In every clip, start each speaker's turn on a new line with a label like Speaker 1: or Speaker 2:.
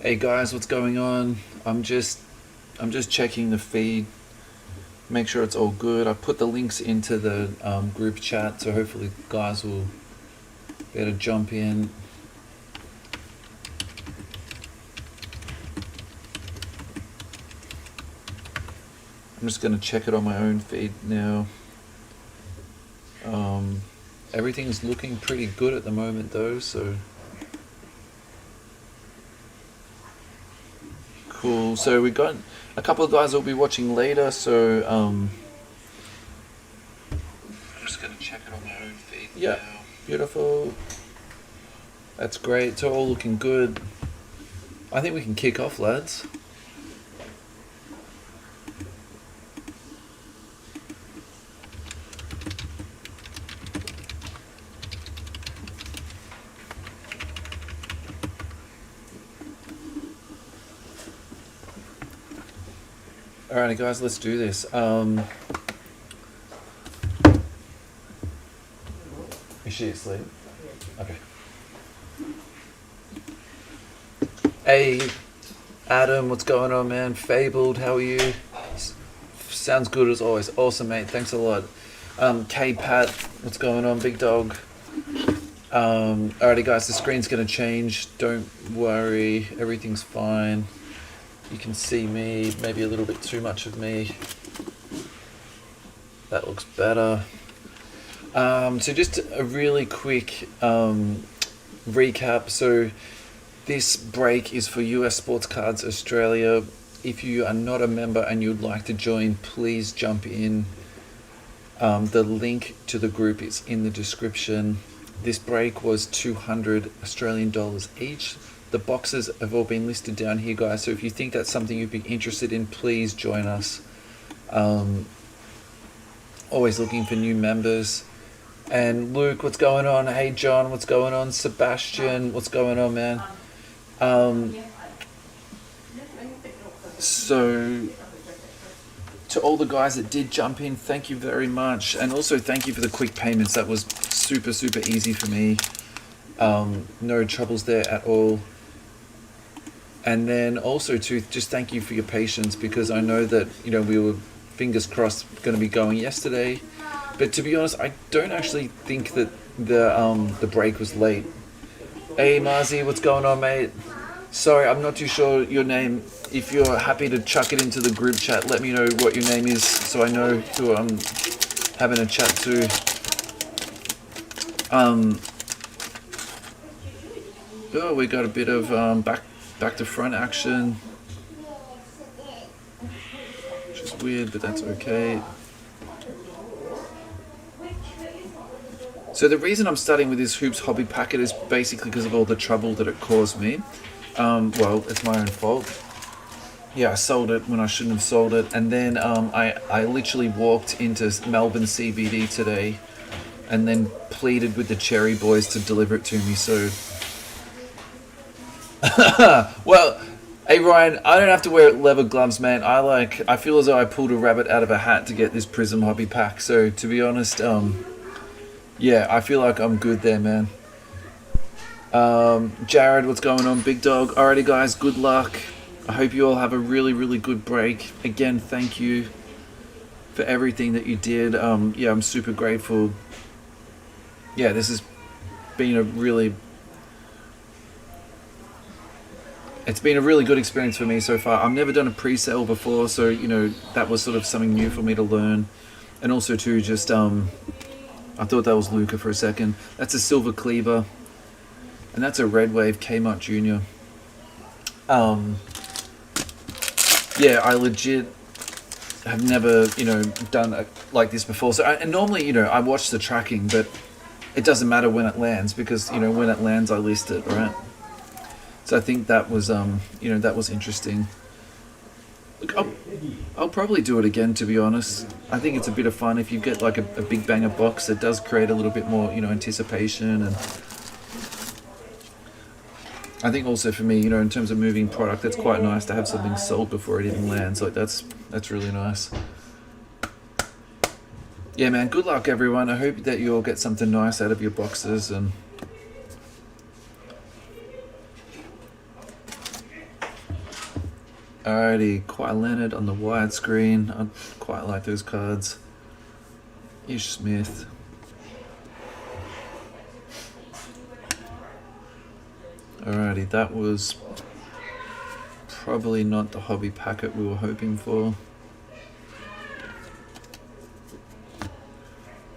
Speaker 1: Hey guys, what's going on? I'm just checking the feed, make sure it's all good. I put the links into the group chat, so hopefully guys will be able to jump in. I'm just gonna check it on my own feed now. Everything's looking pretty good at the moment though, so cool. So we got a couple of guys will be watching later, so I'm just gonna check it on my own feed. Yeah, now. Beautiful. That's great. It's all looking good. I think we can kick off, lads. Alrighty guys, let's do this. Is she asleep? Okay. Hey, Adam, what's going on, man? Fabled, how are you? Sounds good as always. Awesome, mate. Thanks a lot. K-Pat, what's going on, big dog? Alrighty, guys, the screen's going to change. Don't worry. Everything's fine. You can see me, maybe a little bit too much of me. That looks better. So just a really quick recap. So this break is for US Sports Cards Australia. If you are not a member and you'd like to join, please jump in. The link to the group is in the description. This break was 200 Australian dollars each. The boxes have all been listed down here, guys, so if you think that's something you'd be interested in, please join us. Always looking for new members. And Luke, what's going on? Hey John, what's going on? Sebastian, what's going on, man? So to all the guys that did jump in, thank you very much. And also thank you for the quick payments. That was super easy for me. No troubles there at all. And then also to just thank you for your patience, because I know that, you know, we were fingers crossed going to be going yesterday, but to be honest, I don't actually think that the break was late. Hey Marzi, what's going on, mate? Sorry, I'm not too sure your name. If you're happy to chuck it into the group chat, let me know what your name is so I know who I'm having a chat to. Oh, we got a bit of back to front action, which is weird, but that's okay. So the reason I'm starting with this Hoops hobby packet is basically because of all the trouble that it caused me. Well, it's my own fault. Yeah, I sold it when I shouldn't have sold it, and then I literally walked into Melbourne CBD today and then pleaded with the Cherry Boys to deliver it to me, so well, hey Ryan, I don't have to wear leather gloves, man. I feel as though I pulled a rabbit out of a hat to get this Prizm hobby pack. So to be honest, yeah, I feel like I'm good there, man. Jared, what's going on, big dog? Alrighty, guys, good luck. I hope you all have a really good break. Again, thank you for everything that you did. Yeah, I'm super grateful. Yeah, this has been it's been a really good experience for me so far. I've never done a pre-sale before, so, you know, that was sort of something new for me to learn. And also too, just, I thought that was Luca for a second. That's a Silver Cleaver. And that's a Red Wave Kmart Jr. Yeah, I legit have never, you know, done like this before. So, and normally, you know, I watch the tracking, but it doesn't matter when it lands because, you know, when it lands, I list it, right? So I think that was, you know, that was interesting. Look, I'll probably do it again, to be honest. I think it's a bit of fun. If you get like a big banger box, it does create a little bit more, you know, anticipation. And I think also for me, you know, in terms of moving product, it's quite nice to have something sold before it even lands. Like that's really nice. Yeah, man, good luck everyone. I hope that you all get something nice out of your boxes. And Alrighty, Kawhi Leonard on the widescreen. I quite like those cards. Ish Smith. Alrighty, that was probably not the hobby packet we were hoping for.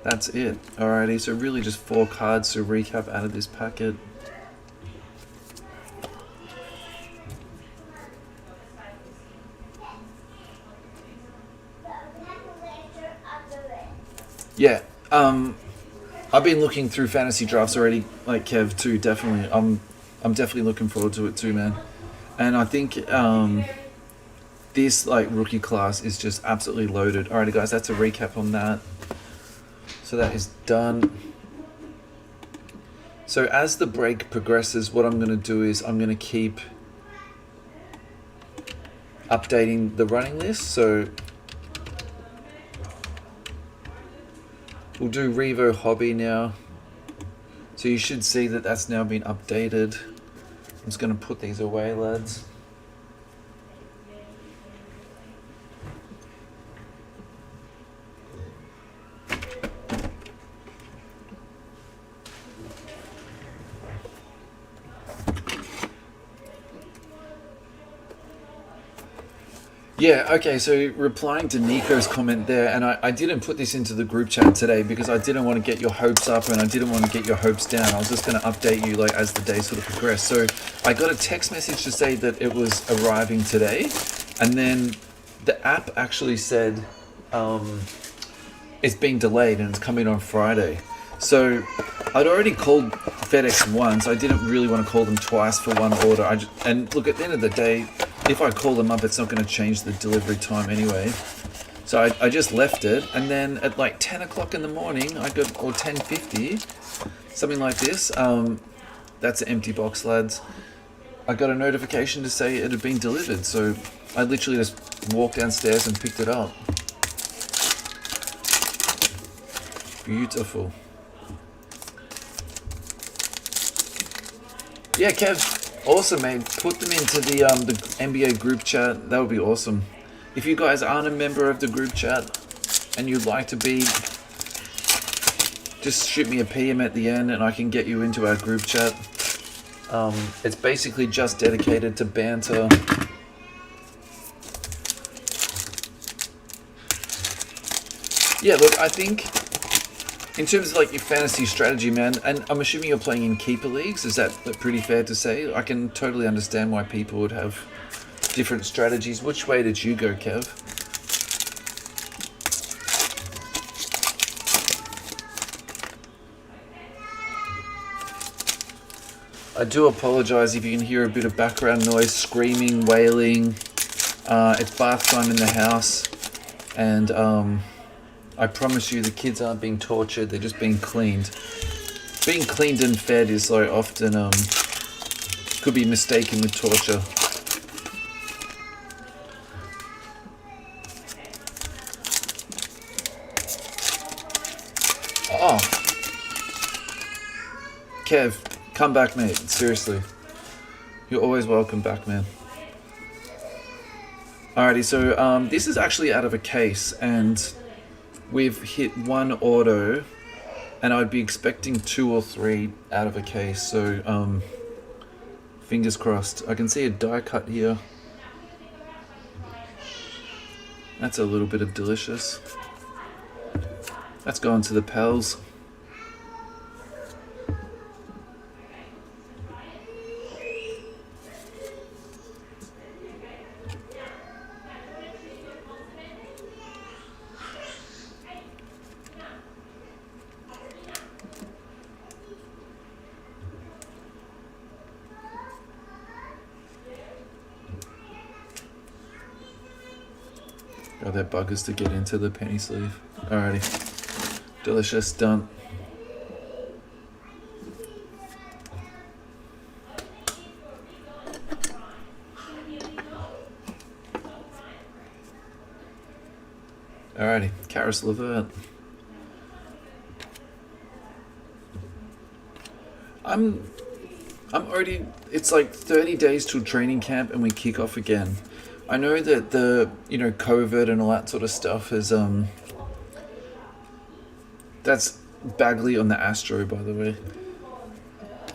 Speaker 1: That's it. Alrighty, so really just 4 cards to recap out of this packet. Yeah, I've been looking through fantasy drafts already, like Kev too. Definitely, I'm definitely looking forward to it too, man. And I think this like rookie class is just absolutely loaded. Alrighty, guys, that's a recap on that. So that is done. So as the break progresses, what I'm going to do is I'm going to keep updating the running list. So we'll do Revo Hobby now. So you should see that that's now been updated. I'm just going to put these away, lads. Yeah, okay, so replying to Nico's comment there, and I didn't put this into the group chat today because I didn't want to get your hopes up and I didn't want to get your hopes down. I was just going to update you like as the day sort of progressed. So I got a text message to say that it was arriving today, and then the app actually said it's been delayed and it's coming on Friday. So I'd already called FedEx once. I didn't really want to call them twice for one order. And look, at the end of the day, if I call them up, it's not going to change the delivery time anyway. So I just left it, and then at like 10 o'clock in the morning, or 10:50, something like this. That's an empty box, lads. I got a notification to say it had been delivered, so I literally just walked downstairs and picked it up. Beautiful. Yeah, Kev. Awesome, mate. Put them into the NBA group chat. That would be awesome. If you guys aren't a member of the group chat and you'd like to be, just shoot me a PM at the end and I can get you into our group chat. It's basically just dedicated to banter. Yeah, look, I think in terms of like your fantasy strategy, man, and I'm assuming you're playing in keeper leagues, is that pretty fair to say? I can totally understand why people would have different strategies. Which way did you go, Kev? I do apologize if you can hear a bit of background noise, screaming, wailing. It's bath time in the house, and I promise you the kids aren't being tortured, they're just being cleaned. Being cleaned and fed is like often could be mistaken with torture. Oh. Kev, come back, mate. Seriously. You're always welcome back, man. Alrighty, so this is actually out of a case, and we've hit 1 auto, and I'd be expecting 2 or 3 out of a case, so fingers crossed. I can see a die cut here. That's a little bit of delicious. That's going to the pals. Got that buggers to get into the penny sleeve. Alrighty. Delicious, done. Alrighty, Karis LeVert. I'm already, it's like 30 days till training camp and we kick off again. I know that the COVID and all that sort of stuff is that's Bagley on the Astro, by the way.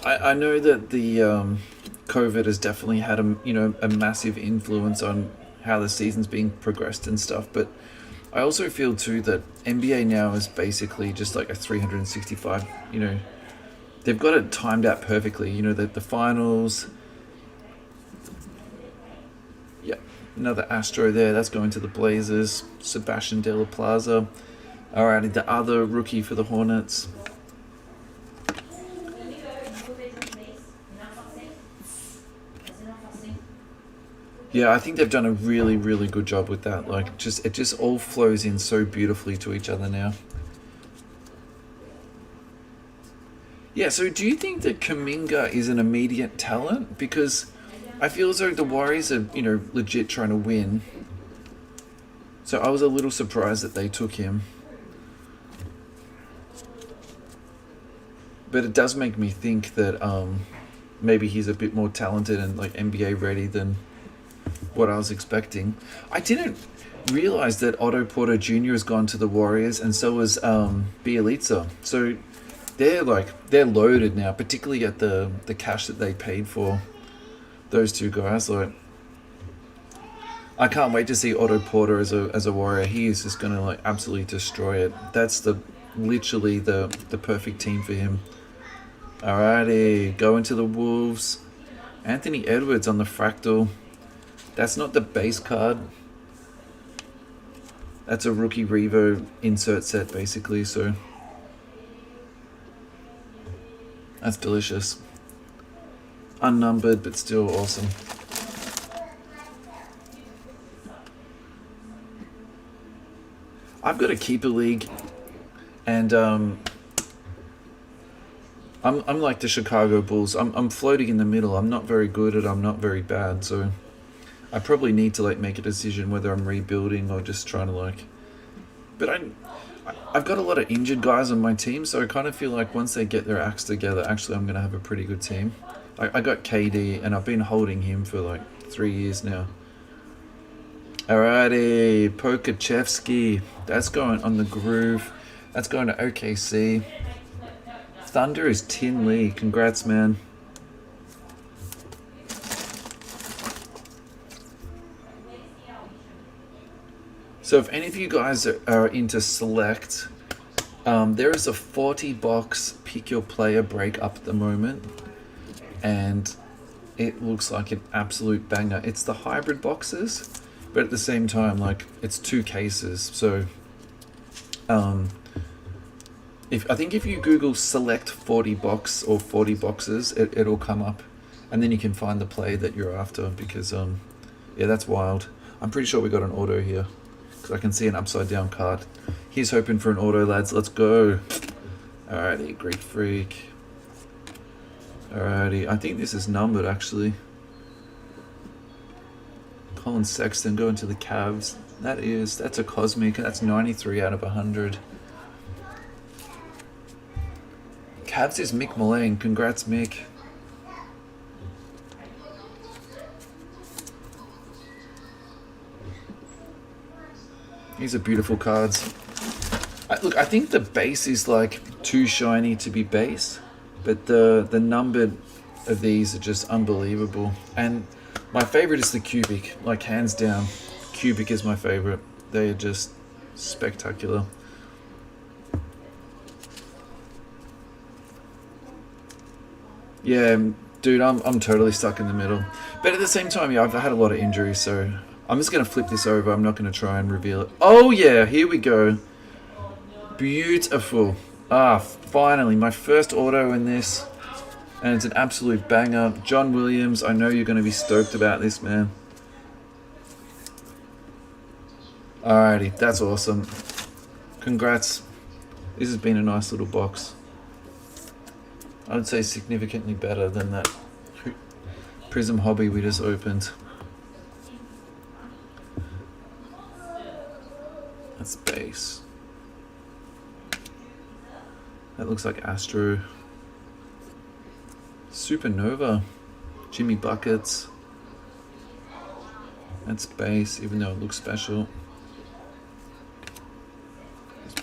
Speaker 1: I know that the COVID has definitely had a massive influence on how the season's being progressed and stuff, but I also feel too that NBA now is basically just like a 365. They've got it timed out perfectly. The finals. Yeah, another Astro there. That's going to the Blazers. Sebastian De La Plaza. Alrighty, the other rookie for the Hornets. Yeah, I think they've done a really, really good job with that. Like, it just all flows in so beautifully to each other now. Yeah, so do you think that Kuminga is an immediate talent? Because I feel as though the Warriors are, legit trying to win. So I was a little surprised that they took him. But it does make me think that maybe he's a bit more talented and like NBA ready than what I was expecting. I didn't realize that Otto Porter Jr. has gone to the Warriors, and so has Bielitsa. So they're loaded now, particularly at the cash that they paid for those two guys. Like, I can't wait to see Otto Porter as a Warrior. He is just gonna like absolutely destroy it. That's literally the perfect team for him. Alrighty, going to the Wolves. Anthony Edwards on the fractal. That's not the base card. That's a rookie Revo insert set, basically, so that's delicious. Unnumbered, but still awesome. I've got a keeper league, and I'm like the Chicago Bulls. I'm floating in the middle. I'm not very good at it. I'm not very bad, so I probably need to like make a decision whether I'm rebuilding or just trying to like. But I've got a lot of injured guys on my team, so I kind of feel like once they get their acts together, actually I'm gonna have a pretty good team. I got KD, and I've been holding him for like 3 years now. Alrighty, Pokachevsky. That's going on the Groove. That's going to OKC. Thunder is Tin Lee. Congrats, man. So if any of you guys are into Select, there is a 40-box pick your player break up at the moment, and it looks like an absolute banger. It's the hybrid boxes, but at the same time, like, it's 2 cases. So if you Google Select 40 box or 40 boxes, it'll come up, and then you can find the play that you're after, because yeah, that's wild. I'm pretty sure we got an auto here, because I can see an upside down card. He's hoping for an auto, lads. Let's go. Alrighty, Greek Freak. Alrighty, I think this is numbered actually. Colin Sexton going to the Cavs. That's a cosmic. That's 93 out of 100. Cavs is Mick Mullane. Congrats, Mick. These are beautiful cards. Look, I think the base is like too shiny to be base, but the numbered of these are just unbelievable. And my favorite is the cubic, like hands down. Cubic is my favorite. They are just spectacular. Yeah, dude, I'm totally stuck in the middle. But at the same time, yeah, I've had a lot of injuries, so I'm just going to flip this over. I'm not going to try and reveal it. Oh, yeah, here we go. Beautiful. Finally, my first auto in this, and it's an absolute banger. John Williams, I know you're going to be stoked about this, man. Alrighty, that's awesome. Congrats. This has been a nice little box. I would say significantly better than that Prizm hobby we just opened. That's base. That looks like Astro. Supernova. Jimmy Buckets. That's base, even though it looks special.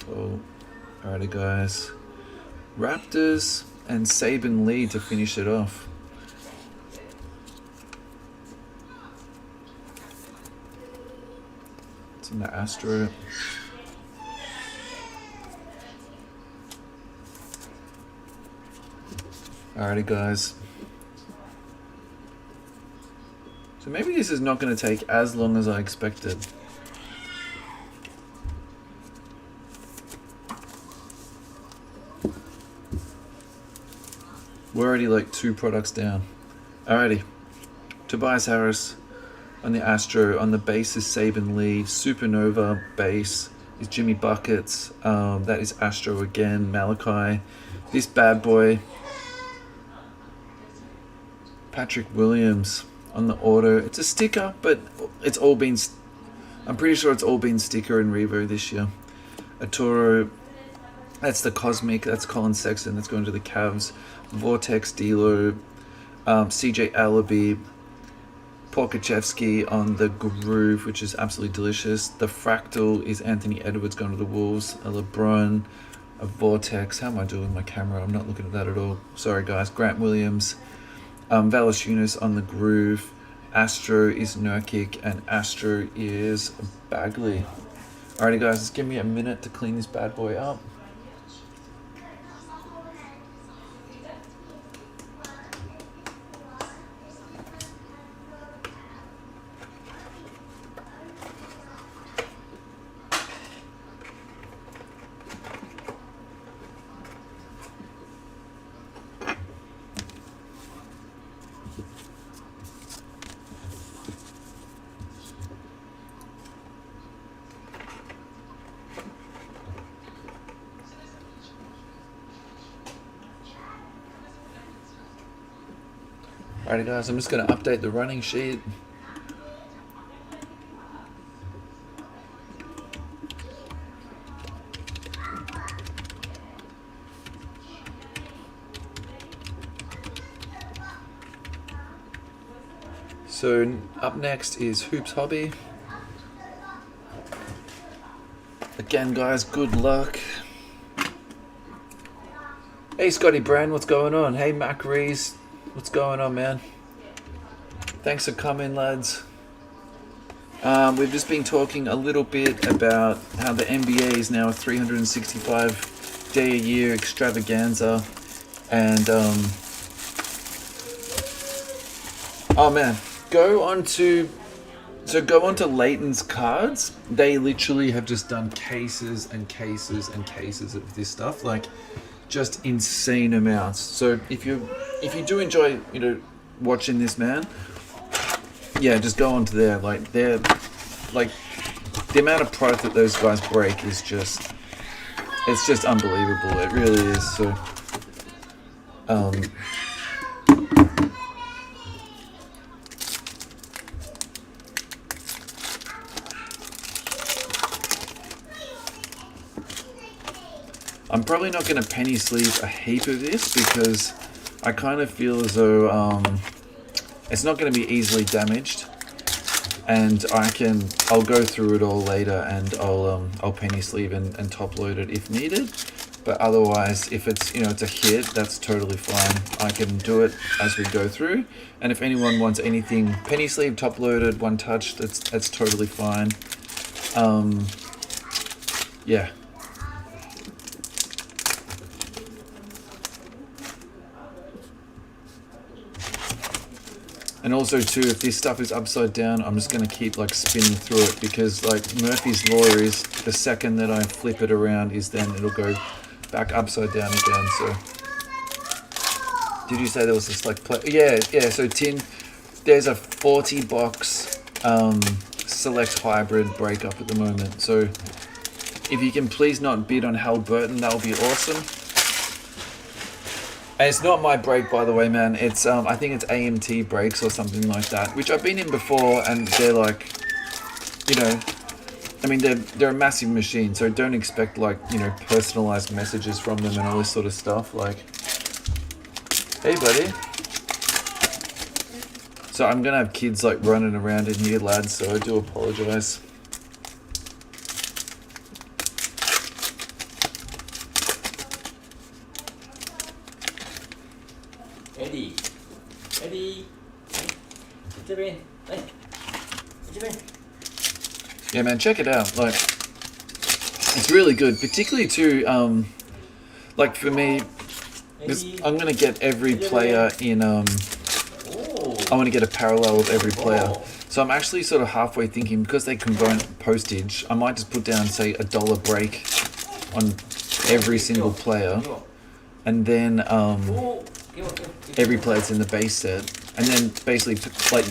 Speaker 1: Oh, alrighty guys. Raptors and Saban Lee to finish it off. It's in the Astro. Alrighty guys. So maybe this is not going to take as long as I expected. We're already like 2 products down. Alrighty. Tobias Harris on the Astro. On the base is Saban Lee. Supernova base is Jimmy Buckets. That is Astro again. Malachi. This bad boy. Patrick Williams on the auto. It's a sticker, but it's all been... I'm pretty sure it's all been sticker and Revo this year. Arturo. That's the Cosmic. That's Colin Sexton. That's going to the Cavs. Vortex D'Lo. CJ Allaby. Porkachevsky on the Groove, which is absolutely delicious. The Fractal is Anthony Edwards going to the Wolves. A LeBron. A Vortex. How am I doing with my camera? I'm not looking at that at all. Sorry, guys. Grant Williams. Valanciunas on the Groove. Astro is Nurkic. And Astro is Bagley. Alrighty, guys. Just give me a minute to clean this bad boy up. Alrighty guys, I'm just going to update the running sheet. So up next is Hoops Hobby. Again guys, good luck. Hey Scotty Brand, what's going on? Hey Mac Rees. What's going on, man? Thanks for coming, lads. We've just been talking a little bit about how the NBA is now a 365-day-a-year extravaganza. And, oh man, go on to Leighton's cards. They literally have just done cases and cases and cases of this stuff. Like, just insane amounts. So if you do enjoy, watching this, man, yeah, just go on to there. Like, they're like, the amount of product that those guys break is just, it's just unbelievable. It really is. So I'm probably not going to penny sleeve a heap of this because I kind of feel as though it's not going to be easily damaged, and I'll go through it all later and I'll penny sleeve and top load it if needed. But otherwise, if it's it's a hit, that's totally fine. I can do it as we go through. And if anyone wants anything penny sleeve, top loaded, one touch, that's totally fine. Yeah. And also too, if this stuff is upside down, I'm just going to keep like spinning through it, because like Murphy's Law is the second that I flip it around is then it'll go back upside down again. So did you say there was a select play? Yeah. So Tin, there's a 40 box select hybrid breakup at the moment. So if you can please not bid on Halliburton, that'll be awesome. And it's not my break, by the way, man. It's I think it's AMT breaks or something like that, which I've been in before, and they're like, I mean, they're a massive machine, so don't expect like personalized messages from them and all this sort of stuff. Like, hey, buddy. So I'm gonna have kids like running around in here, lads, so I do apologise.
Speaker 2: Eddie. Eddie. Hey.
Speaker 1: Yeah, man, check it out. Like, it's really good, particularly to like for me, because I'm gonna get every player in I want to get a parallel of every player. So I'm actually sort of halfway thinking, because they combine postage, I might just put down, say, $1 break on every single player, and then every player's in the base set, and then basically like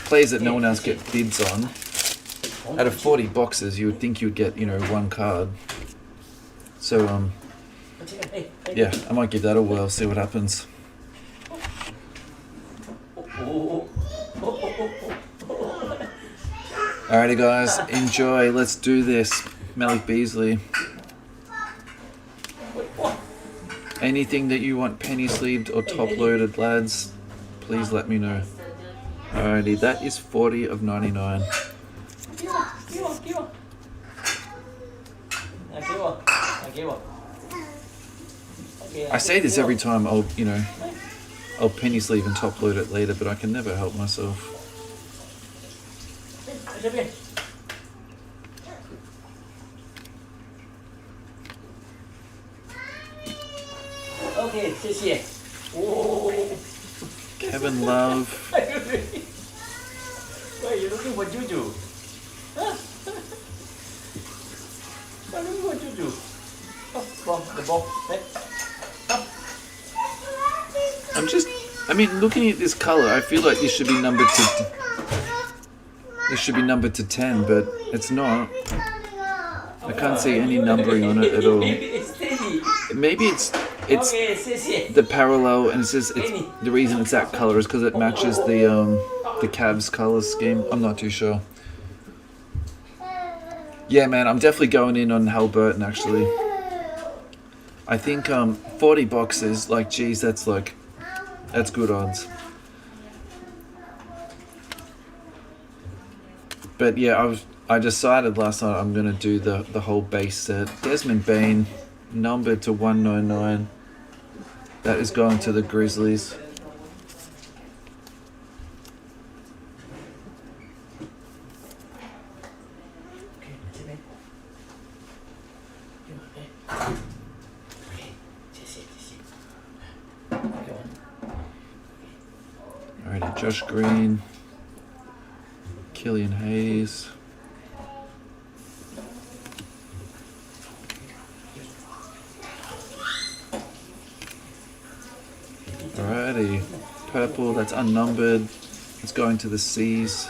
Speaker 1: players that no one else get bids on. Out of 40 boxes, you would think you'd get, you know, one card. So yeah, I might give that a whirl, see what happens. Alrighty guys, enjoy, let's do this. Malik Beasley. Anything that you want penny sleeved or top loaded, lads, please let me know. Alrighty, that is 40 of 99. I say this every time I'll penny sleeve and top load it later, but I can never help myself.
Speaker 2: Okay, 谢谢。
Speaker 1: Kevin Love.
Speaker 2: Why you looking for Juju? Huh? Why looking for Juju? From the ball.
Speaker 1: I mean, looking at this color, I feel like this should be numbered to. This should be numbered to 10, but it's not. I can't see any numbering on it at all. Maybe it's the parallel, and it's just the reason it's that color is because it matches the Cavs color scheme. I'm not too sure. Yeah, man, I'm definitely going in on Halliburton actually. I think 40 boxes, like, geez, that's good odds. But yeah, I decided last night I'm gonna do the whole base set. Desmond Bain, numbered to 199. That is going to the Grizzlies. Alrighty, Josh Green, Killian Hayes. Alrighty, purple, that's unnumbered. It's going to the C's.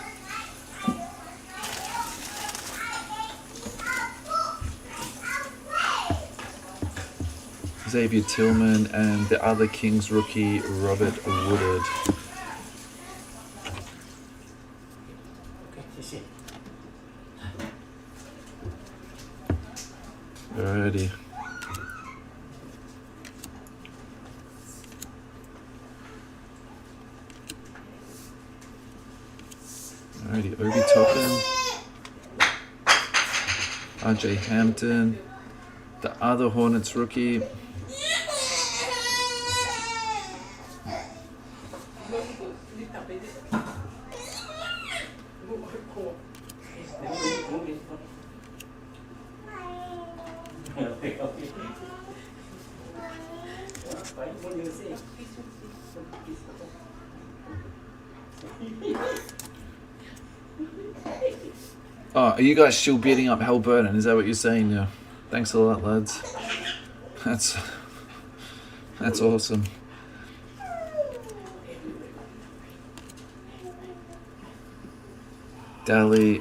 Speaker 1: Xavier Tillman and the other Kings rookie, Robert Woodard. Alrighty. Alrighty, Obi Toppin, RJ Hampton, the other Hornets rookie. Oh, are you guys still beating up Halliburton? Is that what you're saying now? Thanks a lot, lads. That's awesome. Daly,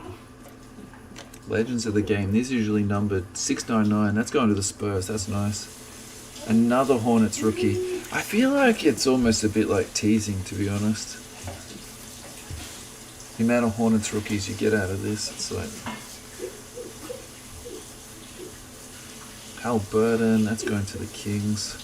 Speaker 1: Legends of the Game. These are usually numbered 699. That's going to the Spurs. That's nice. Another Hornets rookie. I feel like it's almost a bit like teasing, to be honest. The amount of Hornets rookies you get out of this, it's like Halliburton, that's going to the Kings.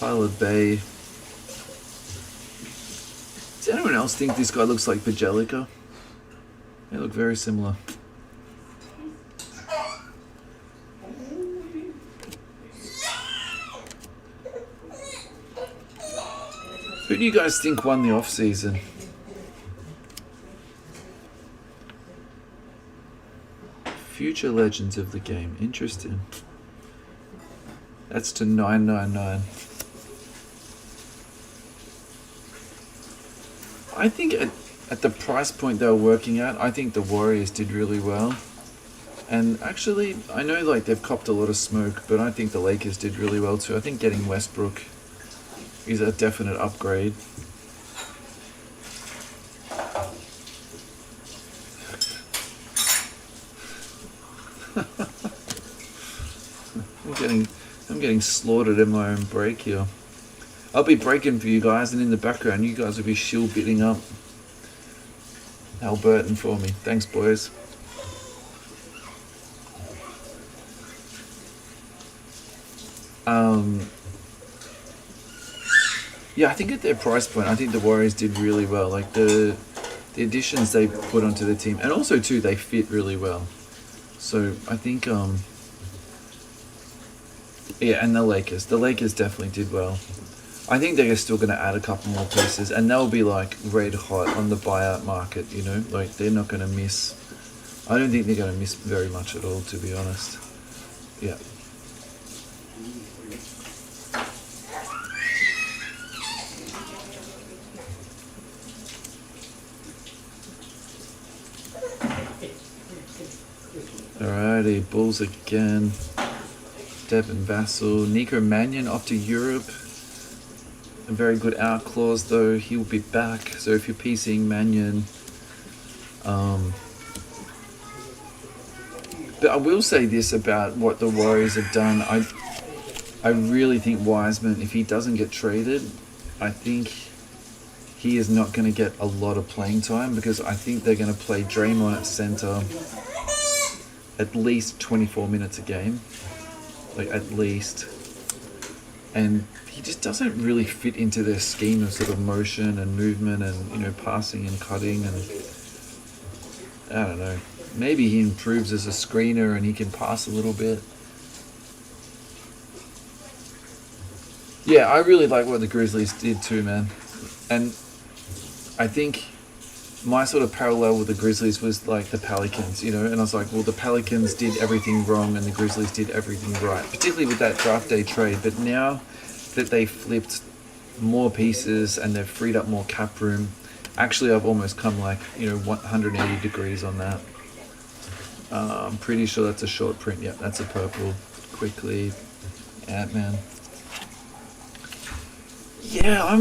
Speaker 1: Tyler Bay. Does anyone else think this guy looks like Bajelica? They look very similar. Who do you guys think won the off-season? Future legends of the game. Interesting. That's to 999. I think at the price point they were working at, I think the Warriors did really well. And actually, I know like they've copped a lot of smoke, but I think the Lakers did really well too. I think getting Westbrook is a definite upgrade. I'm getting slaughtered in my own break here. I'll be breaking for you guys, and in the background, you guys will be shield bidding up Albertan for me. Thanks, boys. Yeah, I think at their price point, I think the Warriors did really well. Like the additions they put onto the team, and also too, they fit really well. So I think, yeah, and the Lakers definitely did well. I think they're still going to add a couple more pieces, and they'll be like red hot on the buyout market. You know, like they're not going to miss. I don't think they're going to miss very much at all, to be honest. Yeah. Alrighty, Bulls again. Devin Vassell. Nico Mannion off to Europe. A very good out clause though. He'll be back. So if you're PCing Mannion, but I will say this about what the Warriors have done. I really think Wiseman, if he doesn't get traded, I think he is not going to get a lot of playing time, because I think they're going to play Draymond at center at least 24 minutes a game, like at least, and he just doesn't really fit into their scheme of sort of motion and movement and, you know, passing and cutting, and I don't know, maybe he improves as a screener and he can pass a little bit. Yeah, I really like what the Grizzlies did too, man, and I think my sort of parallel with the Grizzlies was like the Pelicans, you know, and I was like, well, the Pelicans did everything wrong and the Grizzlies did everything right, particularly with that draft day trade. But now that they flipped more pieces and they've freed up more cap room, actually I've almost come like, you know, 180 degrees on that. I'm pretty sure that's a short print. Yep, that's a purple. Quickly, Ant-Man. Yeah,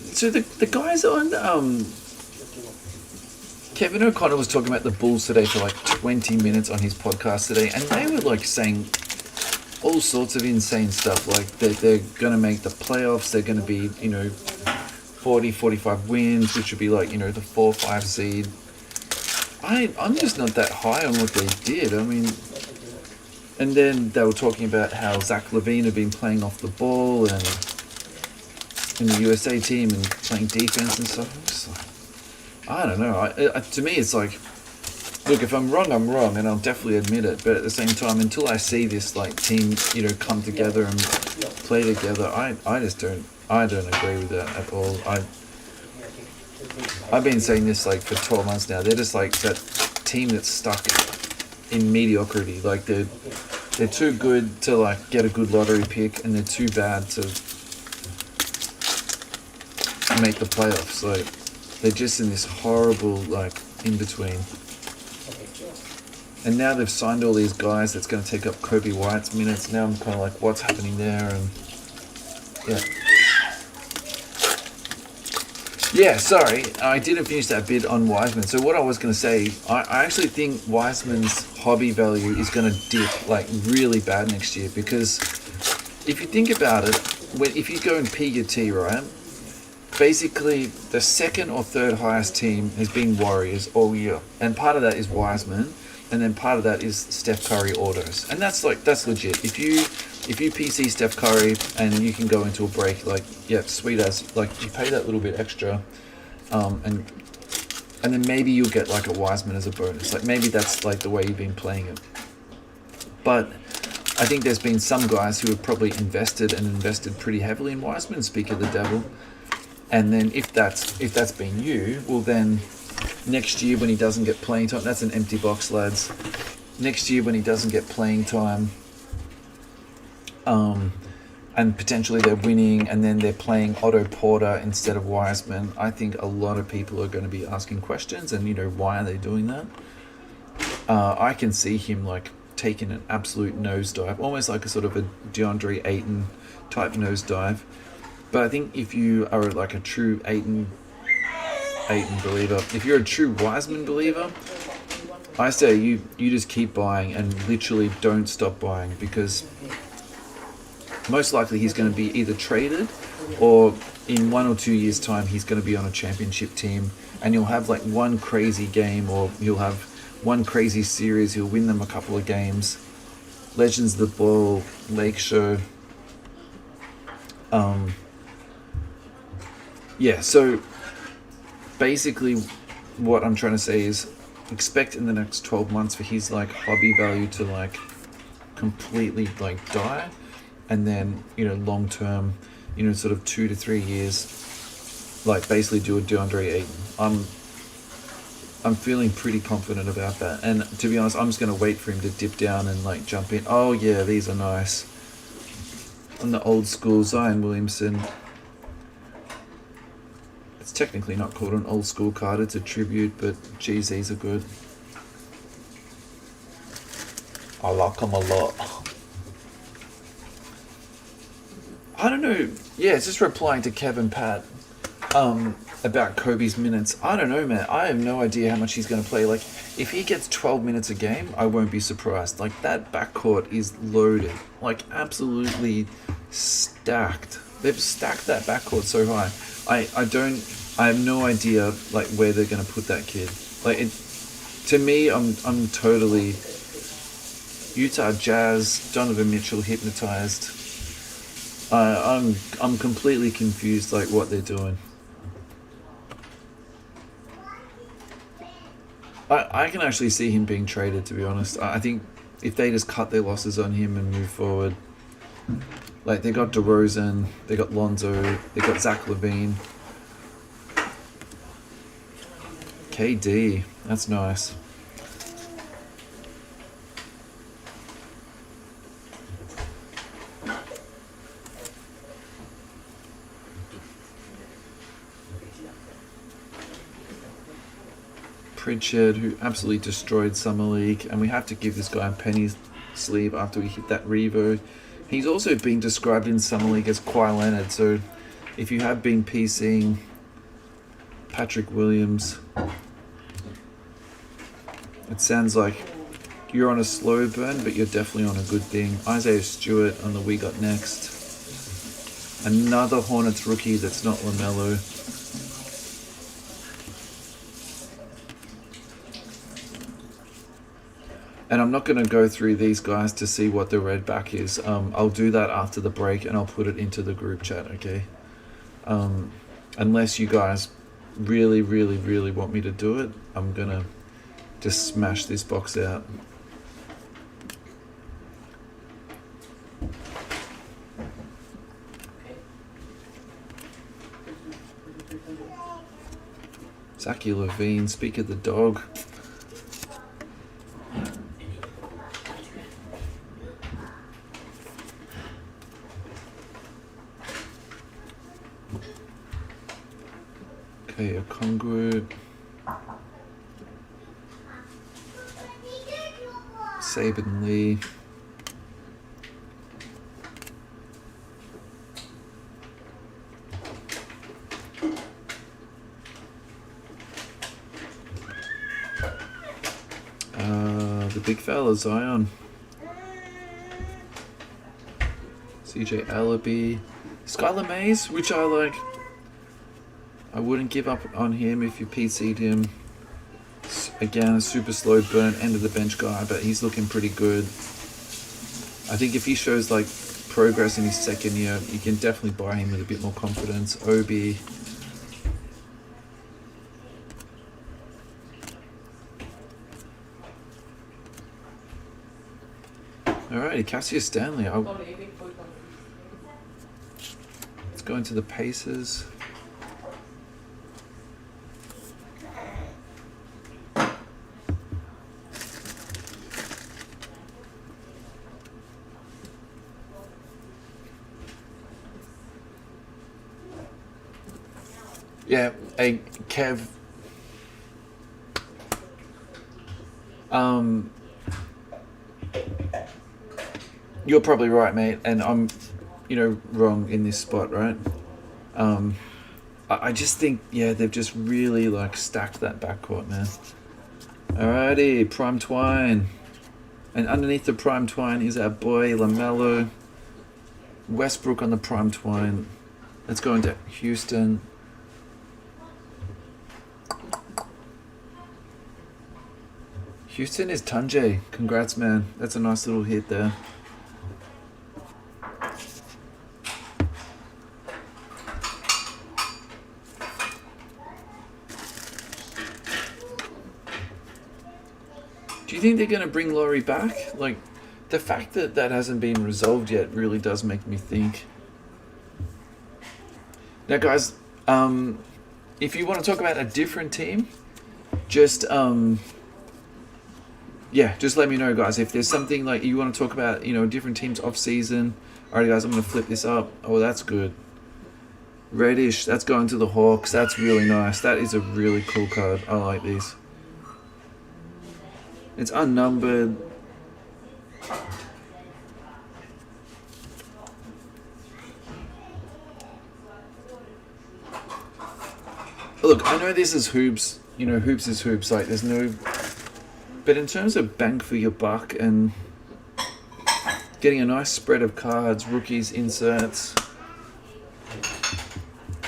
Speaker 1: so the guys on Kevin O'Connor was talking about the Bulls today for like 20 minutes on his podcast today, and they were like saying all sorts of insane stuff, like they're going to make the playoffs, they're going to be, you know, 40, 45 wins, which would be like, you know, the 4 or 5 seed. I'm just not that high on what they did. I mean, and then they were talking about how Zach LaVine had been playing off the ball and in the USA team and playing defense and stuff. I'm just like, I don't know. To me, it's like, look, if I'm wrong, and I'll definitely admit it. But at the same time, until I see this like team, you know, come together and play together, I don't agree with that at all. I've been saying this like for 12 months now. They're just like that team that's stuck in mediocrity. Like they're too good to like get a good lottery pick, and they're too bad to make the playoffs. Like they're just in this horrible like in between. And now they've signed all these guys that's going to take up Kobe White's minutes. Now I'm kind of like, what's happening there? And yeah. Yeah, sorry, I didn't finish that bit on Wiseman. So what I was going to say, I actually think Wiseman's hobby value is going to dip like really bad next year, because if you think about it, if you go and PUT, right? Basically, the second or third highest team has been Warriors all year, and part of that is Wiseman, and then part of that is Steph Curry autos, and that's legit. If you if you PC Steph Curry and you can go into a break, like, yeah, sweet as, like, you pay that little bit extra, and then maybe you'll get like a Wiseman as a bonus. Like maybe that's like the way you've been playing it. But I think there's been some guys who have probably invested pretty heavily in Wiseman, speak of the devil. And then if that's been you, well then next year when he doesn't get playing time, that's an empty box, lads. Next year when he doesn't get playing time, and potentially they're winning and then they're playing Otto Porter instead of Wiseman, I think a lot of people are going to be asking questions and, why are they doing that? I can see him like taking an absolute nosedive, almost like a sort of a DeAndre Ayton type nosedive. But I think if you are like a true Ayton believer, if you're a true Wiseman believer, I say you just keep buying and literally don't stop buying, because most likely he's going to be either traded or in 1 or 2 years' time he's going to be on a championship team, and you'll have like one crazy game, or you'll have one crazy series, he'll win them a couple of games. Legends of the Ball, Lake Show. Yeah, so basically what I'm trying to say is expect in the next 12 months for his like hobby value to like completely like die, and then long term, sort of 2 to 3 years, like basically do a DeAndre Ayton. I'm feeling pretty confident about that, and to be honest, I'm just going to wait for him to dip down and like jump in. Oh yeah, these are nice. On the old school Zion Williamson. It's technically not called an old school card, it's a tribute, but geez, these are good. I like them a lot. I don't know. Yeah, it's just replying to Kevin Pat about Kobe's minutes. I don't know, man. I have no idea how much he's going to play. Like, if he gets 12 minutes a game, I won't be surprised. Like, that backcourt is loaded. Like, absolutely stacked. They've stacked that backcourt so high. I have no idea, like, where they're going to put that kid. Like, to me, I'm totally Utah Jazz, Donovan Mitchell hypnotized. I'm completely confused, like, what they're doing. I can actually see him being traded, to be honest. I think if they just cut their losses on him and move forward, like they got DeRozan, they got Lonzo, they got Zach LaVine, KD, that's nice. Pritchard, who absolutely destroyed Summer League, and we have to give this guy a penny sleeve after we hit that revo. He's also been described in Summer League as Kawhi Leonard, so if you have been PCing Patrick Williams, it sounds like you're on a slow burn, but you're definitely on a good thing. Isaiah Stewart on the We Got Next. Another Hornets rookie that's not LaMelo. And I'm not going to go through these guys to see what the red back is. I'll do that after the break and I'll put it into the group chat, okay? Unless you guys really, really, really want me to do it, I'm going to just smash this box out. Zachary Levine, speak of the dog. Okay, a Congo. Saban Lee. The big fella, Zion. CJ Allaby. Skylar Mays, which I like. I wouldn't give up on him if you PC'd him. Again, a super slow burn, end of the bench guy, but he's looking pretty good. I think if he shows like progress in his second year. You can definitely buy him with a bit more confidence. Obi. Alrighty, Cassius Stanley. Let's go into the Pacers. Yeah, hey, Kev. You're probably right, mate, and I'm, wrong in this spot, right? I just think, yeah, they've just really like stacked that backcourt, man. Alrighty, Prime Twine, and underneath the Prime Twine is our boy LaMelo. Westbrook on the Prime Twine. Let's go into Houston. Houston is Tunjay. Congrats, man. That's a nice little hit there. Do you think they're going to bring Laurie back? Like, the fact that that hasn't been resolved yet really does make me think. Now, guys, if you want to talk about a different team, just just let me know, guys. If there's something like you want to talk about, different teams off season. Alright, guys, I'm going to flip this up. Oh, that's good. Reddish, that's going to the Hawks. That's really nice. That is a really cool card. I like these. It's unnumbered. Look, I know this is hoops. Hoops is hoops. Like, there's no... But in terms of bang for your buck and getting a nice spread of cards, rookies, inserts,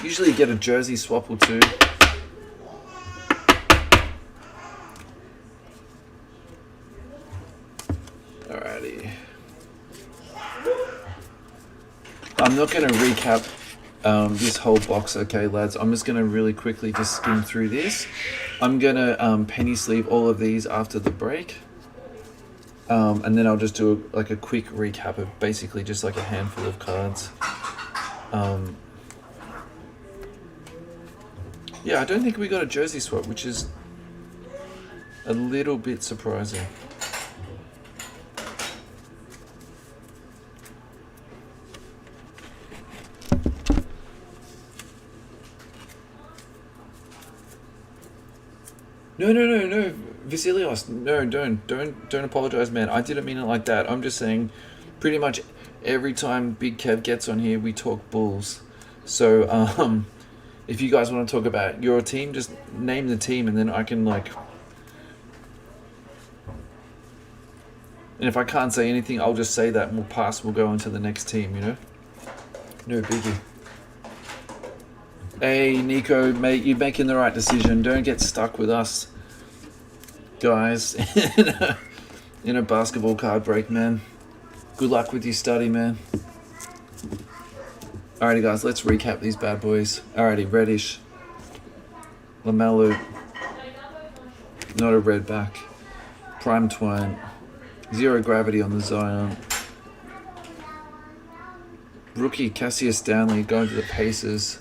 Speaker 1: usually you get a jersey swap or two. Alrighty. I'm not going to recap this whole box, okay, lads. I'm just going to really quickly just skim through this. I'm going to penny sleeve all of these after the break. And then I'll just do a quick recap of basically just like a handful of cards. Yeah, I don't think we got a jersey swap, which is a little bit surprising. No, Vasilios, no, don't apologize, man. I didn't mean it like that. I'm just saying, pretty much every time Big Kev gets on here, we talk Bulls. So, if you guys want to talk about your team, just name the team, and then I can and if I can't say anything, I'll just say that, and we'll pass. We'll go on to the next team. No biggie. Hey, Nico, mate, you're making the right decision. Don't get stuck with us, guys, in a basketball card break, man. Good luck with your study, man. Alrighty, guys, let's recap these bad boys. Alrighty, Reddish. LaMelo. Not a red back. Prime Twine. Zero gravity on the Zion. Rookie Cassius Stanley going to the Pacers.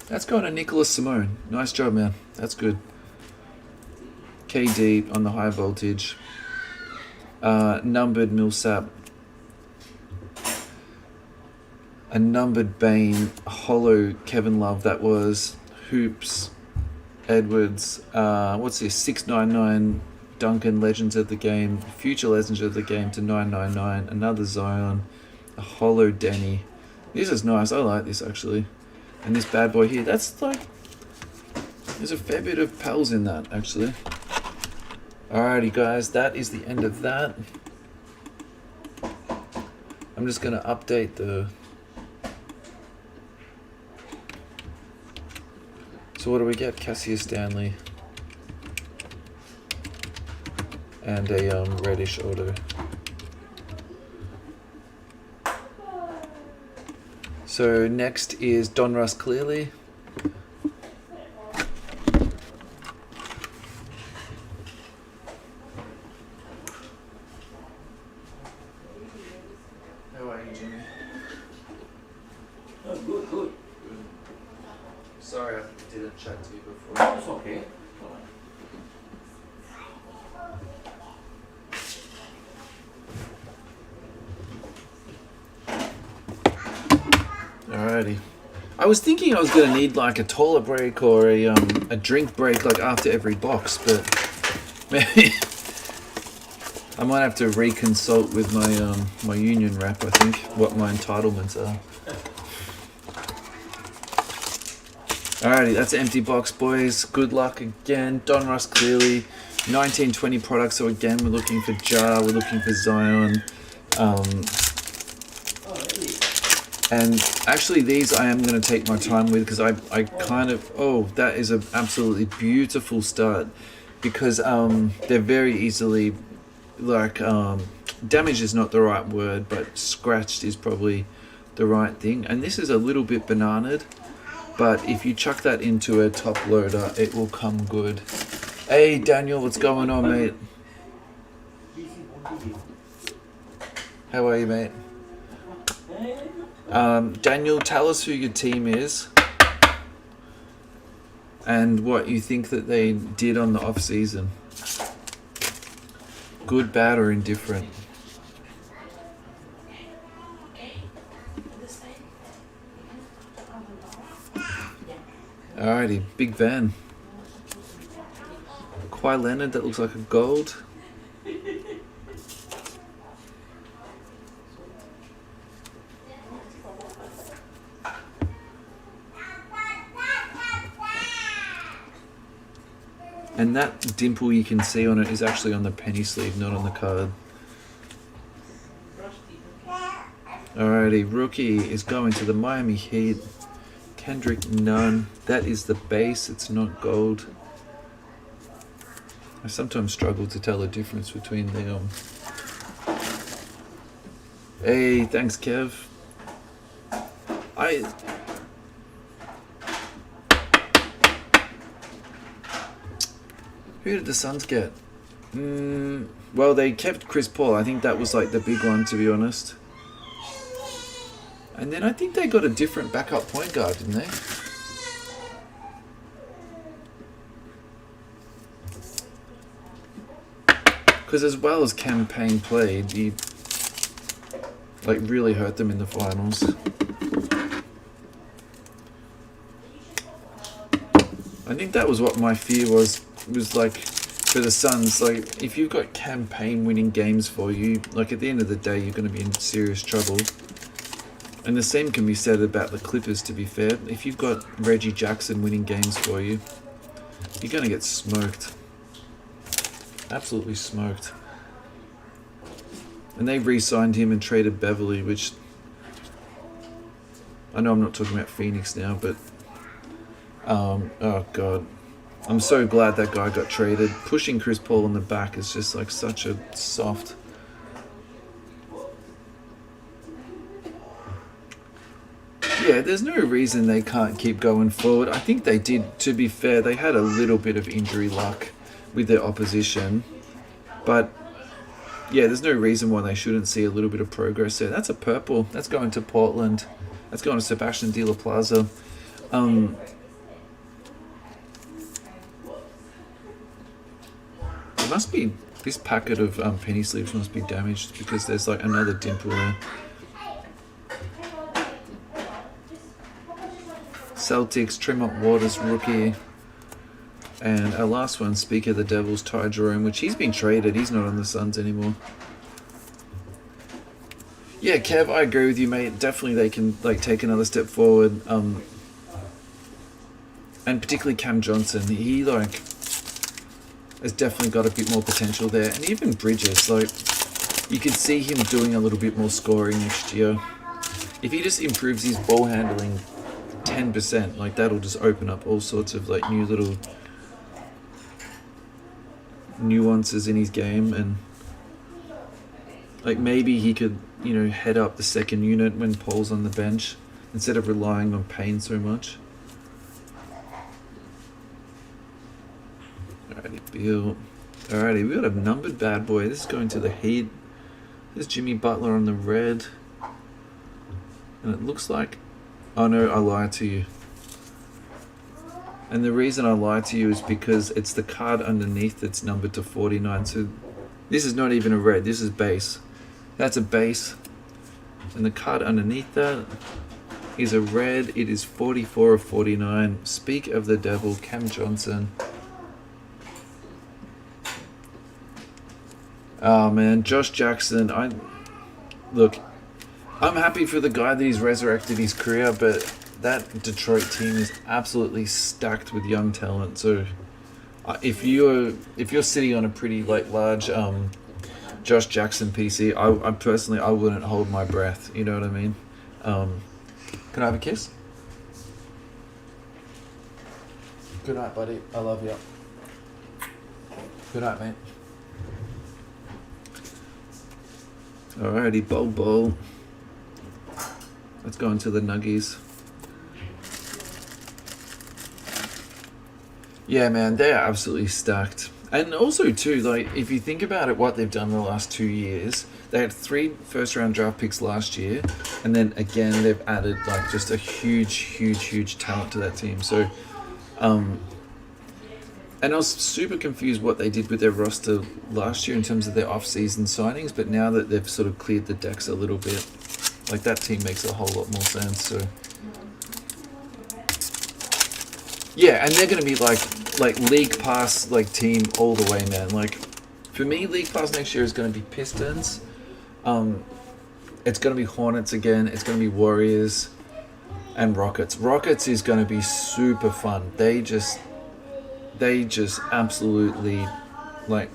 Speaker 1: That's going to Nicholas Simone. Nice job, man. That's good. KD on the high voltage. Numbered Millsap. A numbered Bane. Hollow Kevin Love. That was Hoops. Edwards. What's this? 699 Duncan Legends of the Game. Future Legends of the Game to 999. Another Zion. A hollow Denny. This is nice. I like this, actually. And this bad boy here, that's like, there's a fair bit of pals in that, actually. Alrighty, guys, that is the end of that. I'm just going to update the... So what do we get? Cassius Stanley. and a reddish auto. So next is Donruss clearly. How are you, Jimmy?
Speaker 2: Oh, good, good.
Speaker 1: Sorry I didn't chat to you before.
Speaker 2: That's okay.
Speaker 1: Alrighty. I was thinking I was gonna need like a toilet break or a drink break like after every box, but maybe I might have to reconsult with my my union rep. I think what my entitlements are. Alrighty, that's an empty box, boys. Good luck again. Donruss clearly. 1920 products. So again, we're looking for Jar. We're looking for Zion. And actually these I am going to take my time with because I kind of, oh, that is an absolutely beautiful start because they're very easily, like, damaged is not the right word, but scratched is probably the right thing. And this is a little bit bananaed, but if you chuck that into a top loader, it will come good. Hey Daniel, what's going on, mate? How are you, mate? Daniel, tell us who your team is and what you think that they did on the off season. Good, bad, or indifferent. Alrighty, big van. Kawhi Leonard, that looks like a gold. And that dimple you can see on it is actually on the penny sleeve, not on the card. Alrighty, rookie is going to the Miami Heat. Kendrick Nunn. That is the base, it's not gold. I sometimes struggle to tell the difference between the Hey, thanks Kev. Who did the Suns get? Well, they kept Chris Paul. I think that was like the big one, to be honest. And then I think they got a different backup point guard, didn't they? Because as well as Cam Payne played, he like really hurt them in the finals. I think that was what my fear was like for the Suns. Like if you've got Cam Payne winning games for you, like at the end of the day you're going to be in serious trouble. And the same can be said about the Clippers, to be fair. If you've got Reggie Jackson winning games for you, you're going to get smoked. Absolutely smoked. And they re-signed him and traded Beverly, which I know I'm not talking about Phoenix now, but oh god, I'm so glad that guy got traded. Pushing Chris Paul in the back is just like such a soft. Yeah, there's no reason they can't keep going forward. I think they did, to be fair, they had a little bit of injury luck with their opposition. But yeah, there's no reason why they shouldn't see a little bit of progress there. That's a purple. That's going to Portland. That's going to Sebastian De La Plaza. It must be, this packet of penny sleeves must be damaged because there's like another dimple there. Celtics, Tremont Waters, rookie. And our last one, Speaker of the Devils, Ty Jerome, which he's been traded. He's not on the Suns anymore. Yeah, Kev, I agree with you, mate. Definitely they can like take another step forward. And particularly Cam Johnson. He like has definitely got a bit more potential there. And even Bridges, like you can see him doing a little bit more scoring next year. If he just improves his ball handling 10%, like that'll just open up all sorts of like new little nuances in his game, and like maybe he could, you know, head up the second unit when Paul's on the bench instead of relying on Payne so much. Alrighty, Beal. Alrighty, we got a numbered bad boy. This is going to the Heat. There's Jimmy Butler on the red. And it looks like... Oh no, I lied to you. And the reason I lied to you is because it's the card underneath that's numbered to 49. So this is not even a red. This is base. That's a base. And the card underneath that is a red. It is 44 of 49. Speak of the devil, Cam Johnson. Oh man, Josh Jackson. Look, I'm happy for the guy that he's resurrected his career, but that Detroit team is absolutely stacked with young talent. So if you're sitting on a pretty large Josh Jackson PC, I personally wouldn't hold my breath. You know what I mean? Can I have a kiss? Good night, buddy. I love you. Good night, mate. Alrighty, Bobo. Let's go into the Nuggies. Yeah, man, they're absolutely stacked. And also, too, if you think about it, what they've done the last 2 years, they had 3 first-round draft picks last year, and then, again, they've added, just a huge talent to that team. So, and I was super confused what they did with their roster last year in terms of their off-season signings, but now that they've sort of cleared the decks a little bit, that team makes a whole lot more sense. So yeah, and they're going to be league pass team all the way, man. For me, league pass next year is going to be Pistons. It's going to be Hornets again. It's going to be Warriors and Rockets. Rockets is going to be super fun. They just absolutely, I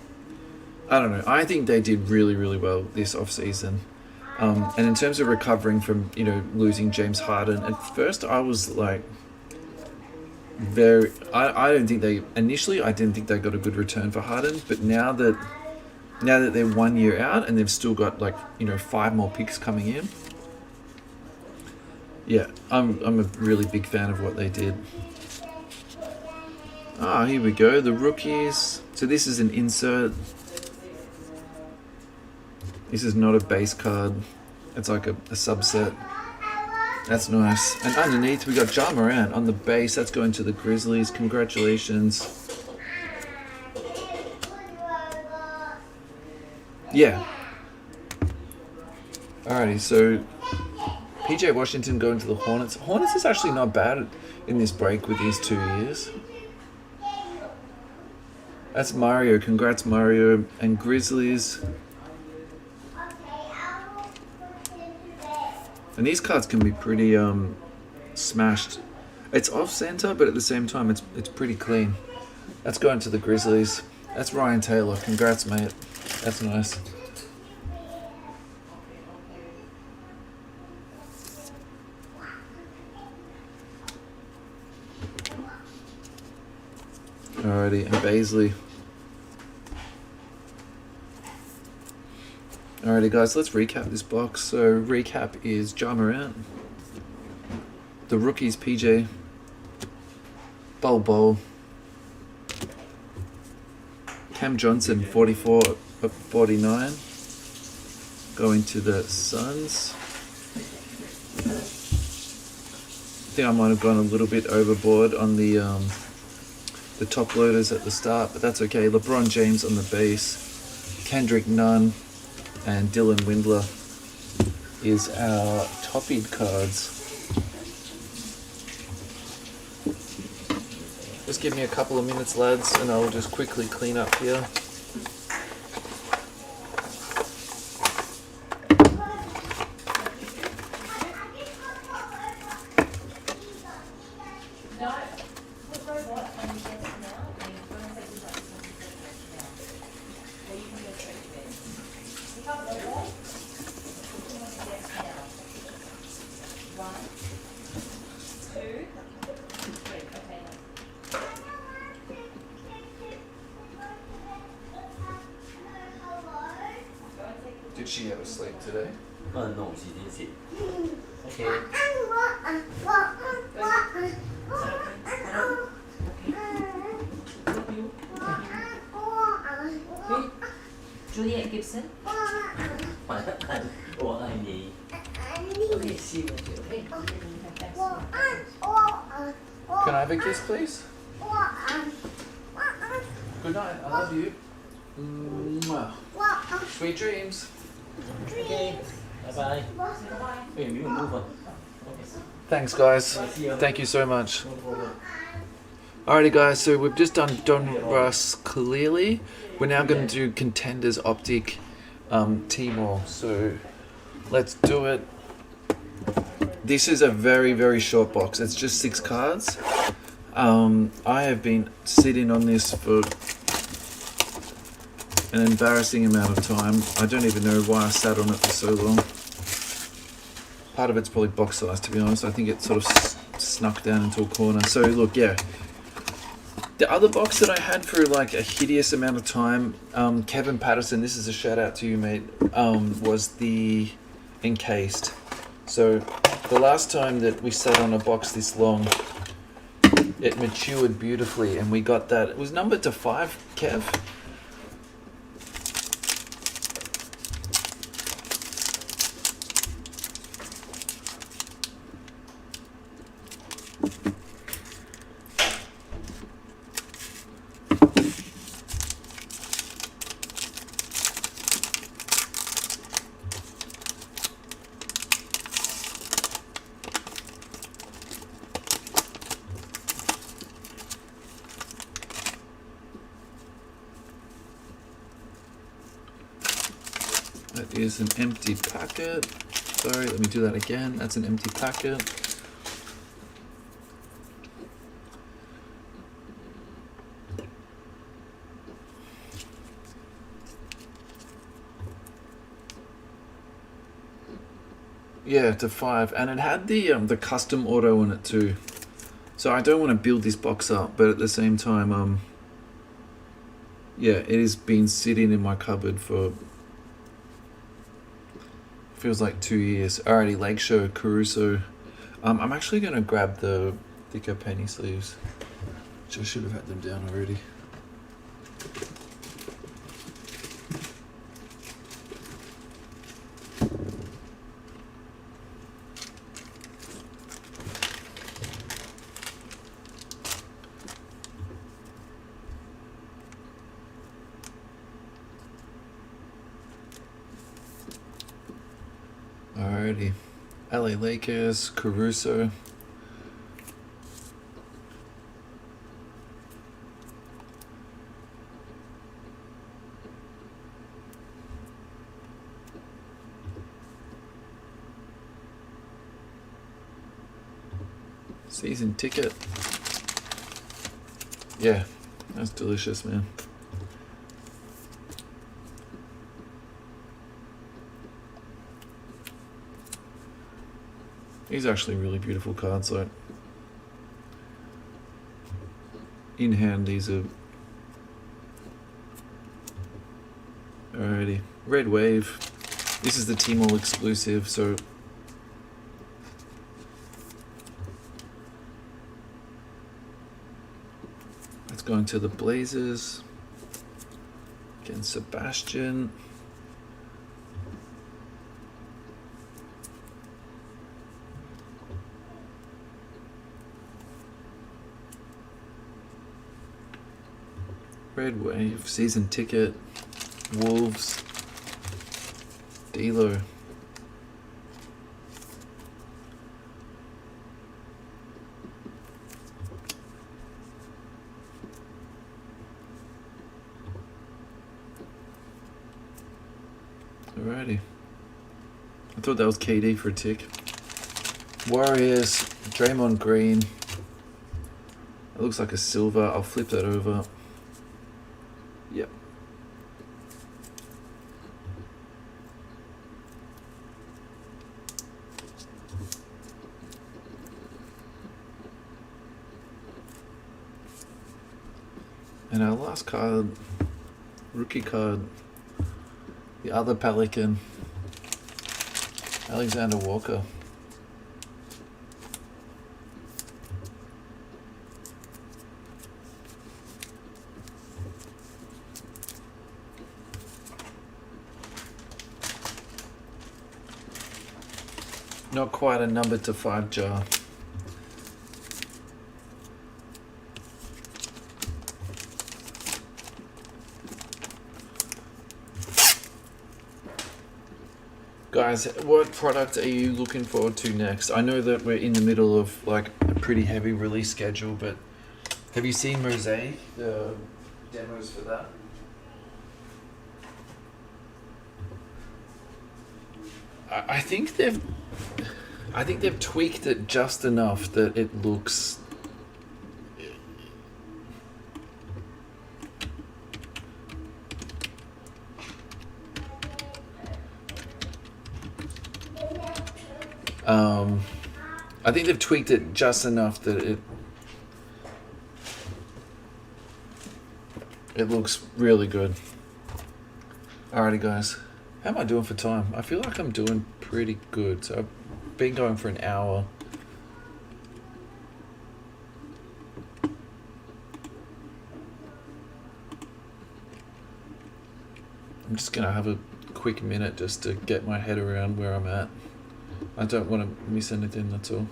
Speaker 1: don't know. I think they did really, really well this offseason. And in terms of recovering from, losing James Harden, at first I was I didn't think they got a good return for Harden, but now that they're 1 year out and they've still got 5 more picks coming in, yeah, I'm a really big fan of what they did. Here we go, the rookies. So this is an insert. This is not a base card. It's like a subset. That's nice. And underneath we got Ja Morant on the base. That's going to the Grizzlies. Congratulations. Yeah. Alrighty, so PJ Washington going to the Hornets. Hornets is actually not bad in this break with these 2 years. That's Mario. Congrats, Mario. And Grizzlies. And these cards can be pretty smashed. It's off center, but at the same time, it's pretty clean. That's going to the Grizzlies. That's Ryan Taylor. Congrats, mate. That's nice. Alrighty, and Baisley. Alrighty guys, let's recap this box. So recap is Ja Morant, the rookies PJ, Bol, Cam Johnson 44 of 49, going to the Suns. I think I might have gone a little bit overboard on the top loaders at the start, but that's okay. LeBron James on the base, Kendrick Nunn, and Dylan Windler is our top-ed cards. Just give me a couple of minutes, lads, and I'll just quickly clean up here. Did she ever sleep today?
Speaker 3: No, she didn't sit. Okay.
Speaker 4: Hey, Juliet Gibson.
Speaker 3: Ủa ai nhỉ?
Speaker 4: Okay, see you later. Okay.
Speaker 1: Can I have a kiss, please? Good night. I love you. Mwah. Sweet dreams.
Speaker 3: Okay. Bye bye. Hey, we will move on. Okay.
Speaker 1: Thanks, guys.
Speaker 3: See you.
Speaker 1: Thank you so much.
Speaker 3: No problem.
Speaker 1: Alrighty, guys. So we've just done Donruss clearly. We're now going to do Contenders Optic Timor. So let's do it. This is a very, very short box. It's just 6 cards. I have been sitting on this for an embarrassing amount of time. I don't even know why I sat on it for so long. Part of it's probably box size, to be honest. I think it sort of snuck down into a corner. So look, yeah. The other box that I had for like a hideous amount of time, Kevin Patterson, this is a shout out to you, mate, was the encased. So the last time that we sat on a box this long, it matured beautifully, and we got that. It was numbered to 5, Kev. That is an empty packet. Sorry, let me do that again. That's an empty packet. Yeah, to 5, and it had the custom auto in it too. So I don't want to build this box up, but at the same time, yeah, it has been sitting in my cupboard for feels like 2 years. Alrighty, Lakeshore Caruso. I'm actually gonna grab the thicker penny sleeves, which I should have had them down already. Alrighty, LA Lakers, Caruso. Season ticket. Yeah, that's delicious, man. These are actually really beautiful cards, like in hand these are alrighty. Red Wave. This is the Timor exclusive, so that's going to the Blazers. Again, Sebastian. Red Wave, season ticket, Wolves, D'Lo. Alrighty. I thought that was KD for a tick. Warriors, Draymond Green. It looks like a silver. I'll flip that over. Yep. And our last card, rookie card, The other Pelican, Alexander Walker. Not quite a number to 5 jar. Guys, what product are you looking forward to next? I know that we're in the middle of like a pretty heavy release schedule, but have you seen Mosaic, the demos for that? I think they've tweaked it just enough that it looks I think they've tweaked it just enough that it looks really good. Alrighty guys, how am I doing for time? I feel like I'm doing pretty good. So I've been going for an hour. I'm just gonna have a quick minute just to get my head around where I'm at. I don't want to miss anything, that's all.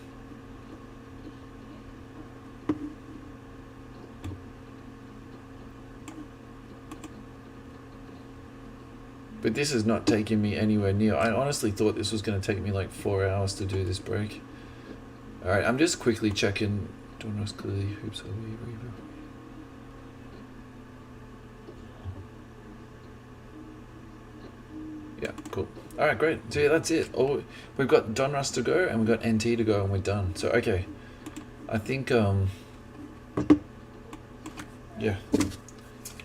Speaker 1: But this is not taking me anywhere near. I honestly thought this was going to take me like 4 hours to do this break. Alright, I'm just quickly checking. Donruss clearly, hoops, Reaver. Yeah, cool. Alright, great. So yeah, that's it. Oh, we've got Donruss to go and we've got NT to go and we're done. So okay. I think yeah.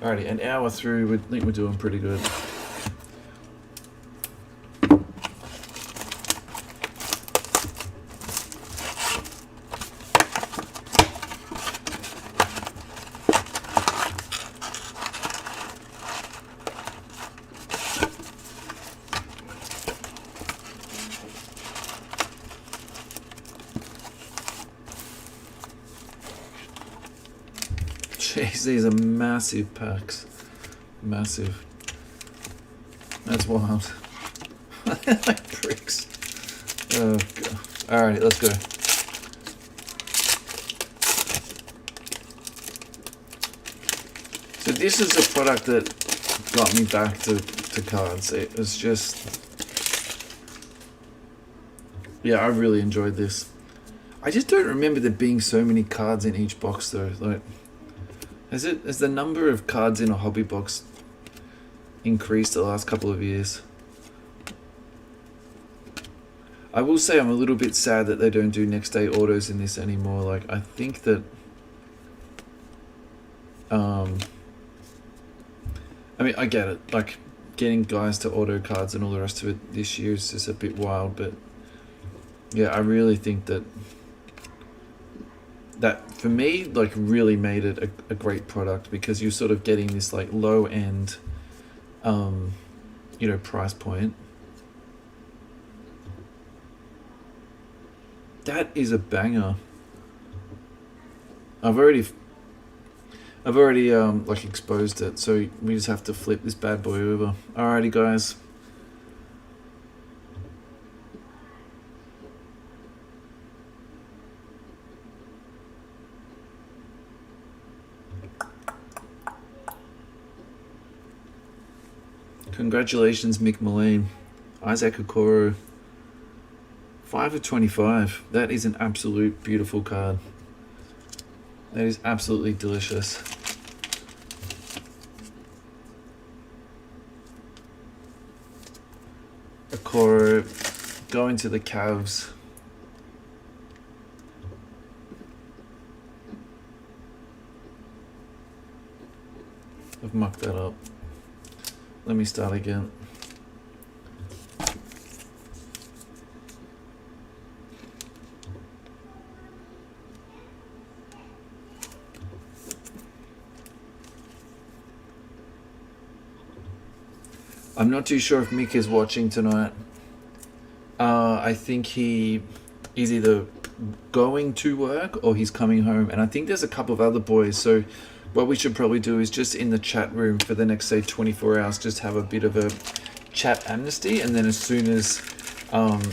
Speaker 1: Alrighty, an hour through, I think we're doing pretty good. Jeez, these are massive packs. Massive. That's wild. Like pricks. Oh god. Alright, let's go. So this is a product that got me back to cards. It was just... Yeah, I really enjoyed this. I just don't remember there being so many cards in each box though. Like, has the number of cards in a hobby box increased the last couple of years? I will say I'm a little bit sad that they don't do next day autos in this anymore. Like, I think that I mean, I get it, like getting guys to auto cards and all the rest of it this year is just a bit wild, but yeah, I really think that for me, like, really made it a great product, because you're sort of getting this like low end you know, price point. That is a banger. I've already like exposed it, so we just have to flip this bad boy over. Alrighty guys. Congratulations, Mick Mullane. Isaac Okoro. 5 of 25. That is an absolute beautiful card. That is absolutely delicious. Okoro going to the Cavs. I've mucked that up. Let me start again. I'm not too sure if Mick is watching tonight. I think he is either going to work or he's coming home, and I think there's a couple of other boys. So what we should probably do is just in the chat room for the next, say, 24 hours, just have a bit of a chat amnesty, and then as soon as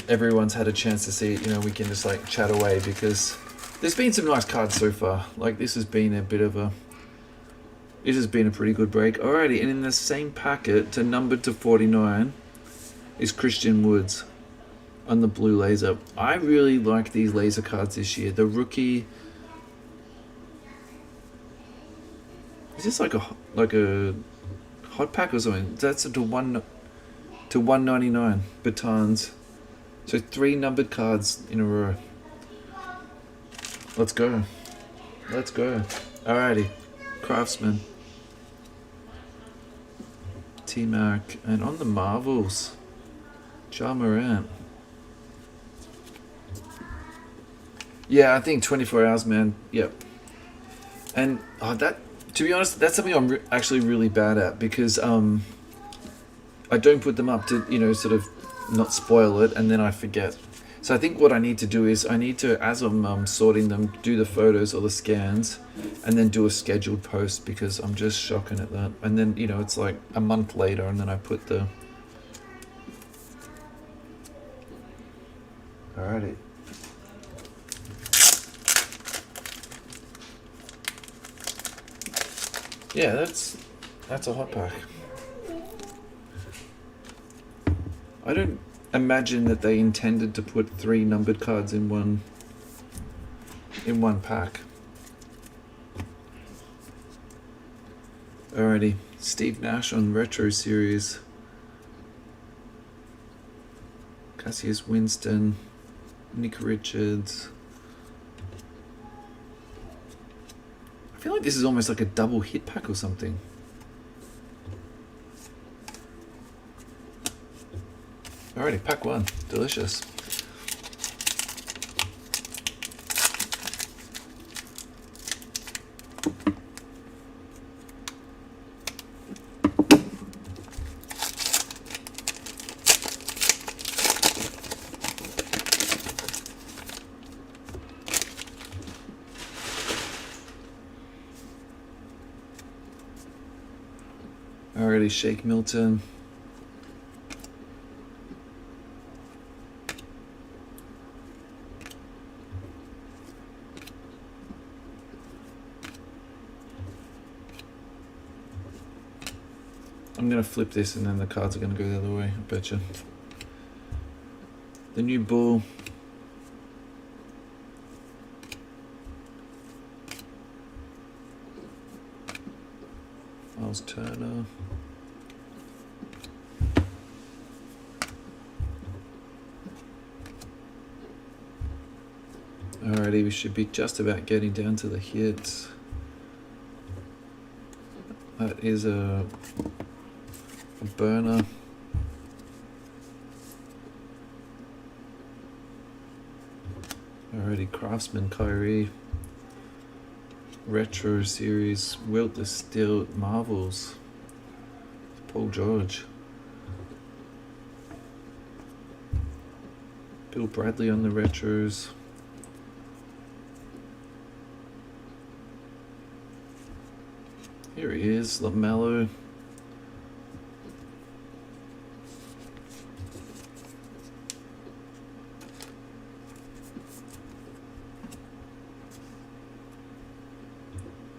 Speaker 1: everyone's had a chance to see it, you know, we can just like chat away, because there's been some nice cards so far. Like, this has been a bit of a... It has been a pretty good break. Alrighty, and in the same packet, to numbered to 49, is Christian Woods on the blue laser. I really like these laser cards this year. The rookie... Is this like a hot pack or something? That's to 199 batons. So 3 numbered cards in a row. Let's go. Let's go. Alrighty. Craftsman. T-Mac. And on the Marvels, Ja Morant. Yeah, I think 24 hours, man. Yep. And that, to be honest, that's something I'm actually really bad at, because I don't put them up to, you know, sort of not spoil it, and then I forget. So I think what I need to do is I need to, as I'm sorting them, do the photos or the scans, and then do a scheduled post, because I'm just shocking at that. And then, you know, it's like a month later, and then I put the... Alrighty. Yeah, that's a hot pack. I don't imagine that they intended to put 3 numbered cards in one pack. Alrighty, Steve Nash on Retro Series. Cassius Winston, Nick Richards. I feel like this is almost like a double hit pack or something. Alrighty, pack 1. Delicious. Alrighty, Shake Milton. I'm going to flip this and then the cards are going to go the other way, I betcha. The new Bull. Miles Turner. Alrighty, we should be just about getting down to the hits. That is a burner. Alrighty, Craftsman Kyrie. Retro Series, Wilt the Steel Marvels. Paul George. Bill Bradley on the retros. Here he is, LaMelo.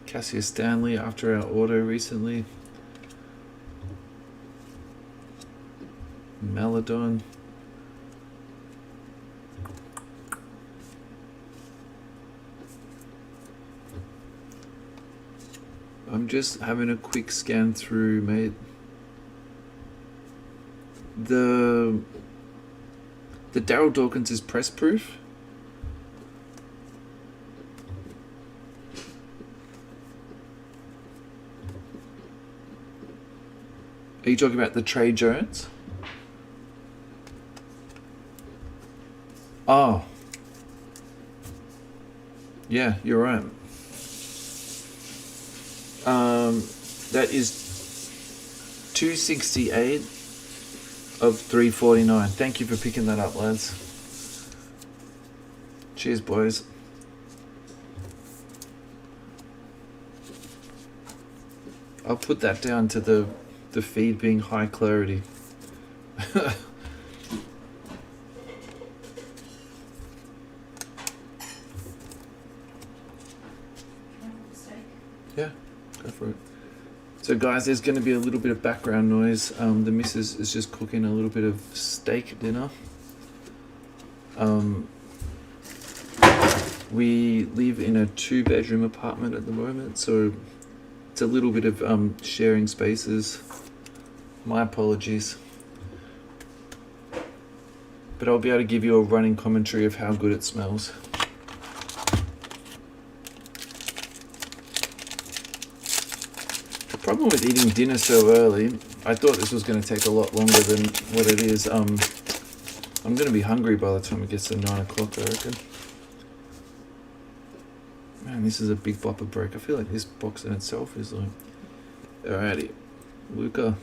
Speaker 1: Cassius Stanley after our auto recently. Meladon. I'm just having a quick scan through, mate. The Daryl Dawkins is press proof. Are you talking about the Trey Jones? Oh. Yeah, you're right. That is 268 of 349. Thank you for picking that up, lads. Cheers, boys. I'll put that down to the feed being high clarity. Yeah, go for it. So guys, there's going to be a little bit of background noise. The missus is just cooking a little bit of steak dinner. We live in a 2-bedroom apartment at the moment, so it's a little bit of sharing spaces. My apologies. But I'll be able to give you a running commentary of how good it smells. The problem with eating dinner so early, I thought this was going to take a lot longer than what it is. I'm going to be hungry by the time it gets to 9 o'clock, I reckon. Man, this is a big bopper break. I feel like this box in itself is like... Alrighty. Luca.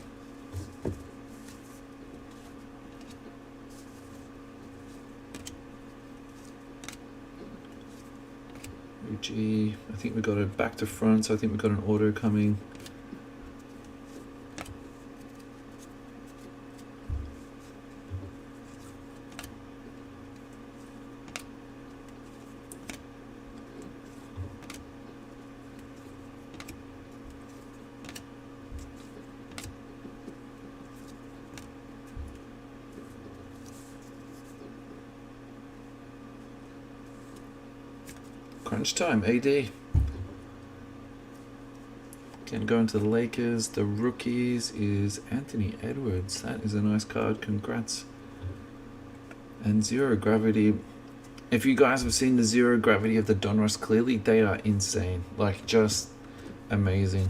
Speaker 1: Uchi. I think we got a back to front, so I think we got an auto coming. Crunch time, AD. Can go into the Lakers. The rookies is Anthony Edwards. That is a nice card. Congrats. And Zero Gravity. If you guys have seen the Zero Gravity of the Donruss clearly, they are insane. Like, just amazing.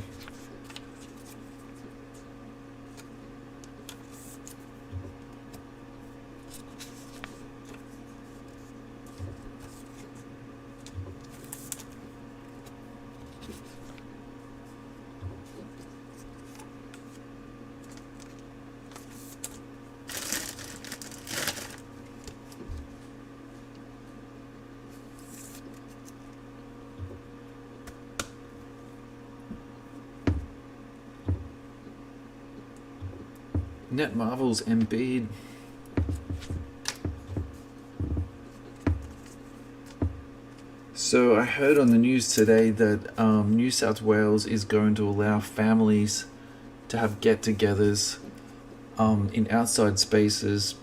Speaker 1: Net Marvels Embiid. So I heard on the news today that New South Wales is going to allow families to have get-togethers in outside spaces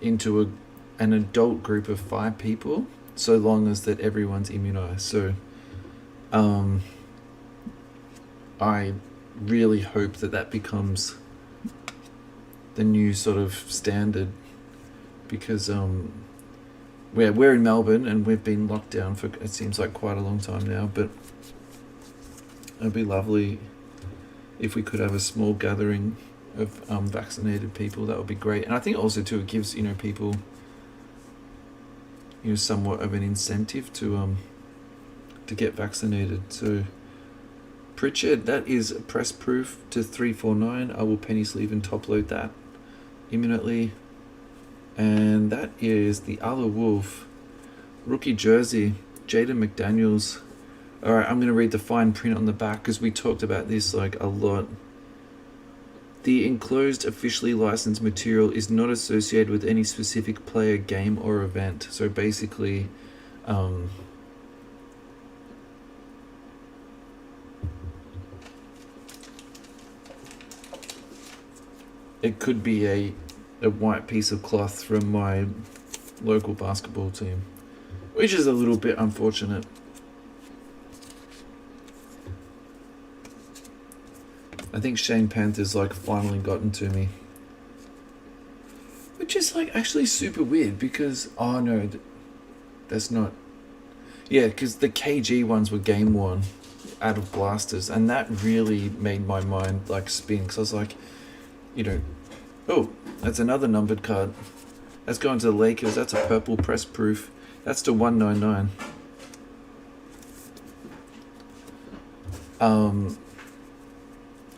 Speaker 1: into an adult group of 5 people, so long as that everyone's immunized. So I really hope that that becomes the new sort of standard, because we're in Melbourne and we've been locked down for, it seems like, quite a long time now, but it'd be lovely if we could have a small gathering of vaccinated people. That would be great. And I think also too, it gives, you know, people, you know, somewhat of an incentive to get vaccinated. So Pritchard, that is press proof to 349. I will penny sleeve and top load that imminently. And that is the Other Wolf rookie jersey, Jaden McDaniels. All right, I'm going to read the fine print on the back because we talked about this like a lot. The enclosed officially licensed material is not associated with any specific player, game, or event. So basically, it could be a white piece of cloth from my local basketball team, which is a little bit unfortunate. I think Shane Panther's like finally gotten to me, which is like actually super weird because, oh no, that's not, yeah, because the KG ones were game worn out of blasters, and that really made my mind like spin, because I was like, you know, oh, that's another numbered card. That's going to the Lakers. That's a purple press proof. That's to 199.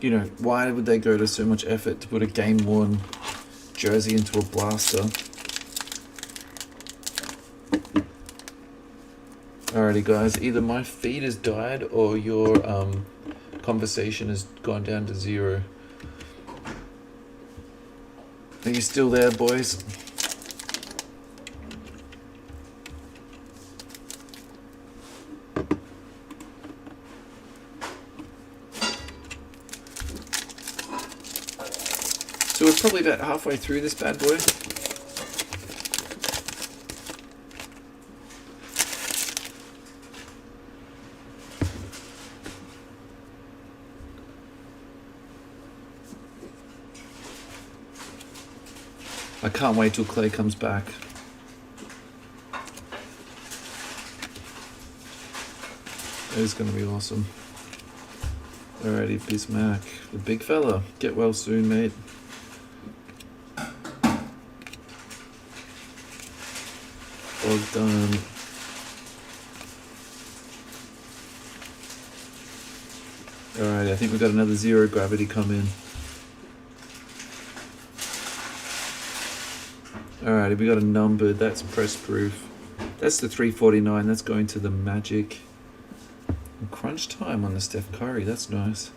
Speaker 1: You know, why would they go to so much effort to put a game-worn jersey into a blaster. Alrighty guys, either my feed has died or your conversation has gone down to 0. Are you still there, boys? So we're probably about halfway through this bad boy. I can't wait till Clay comes back. That is going to be awesome. Alrighty, Bismack, the big fella. Get well soon, mate. All done. Alright, I think we've got another 0 gravity come in. Alright, we got a numbered, that's press proof. That's the 349, that's going to the Magic. And crunch time on the Steph Curry, that's nice.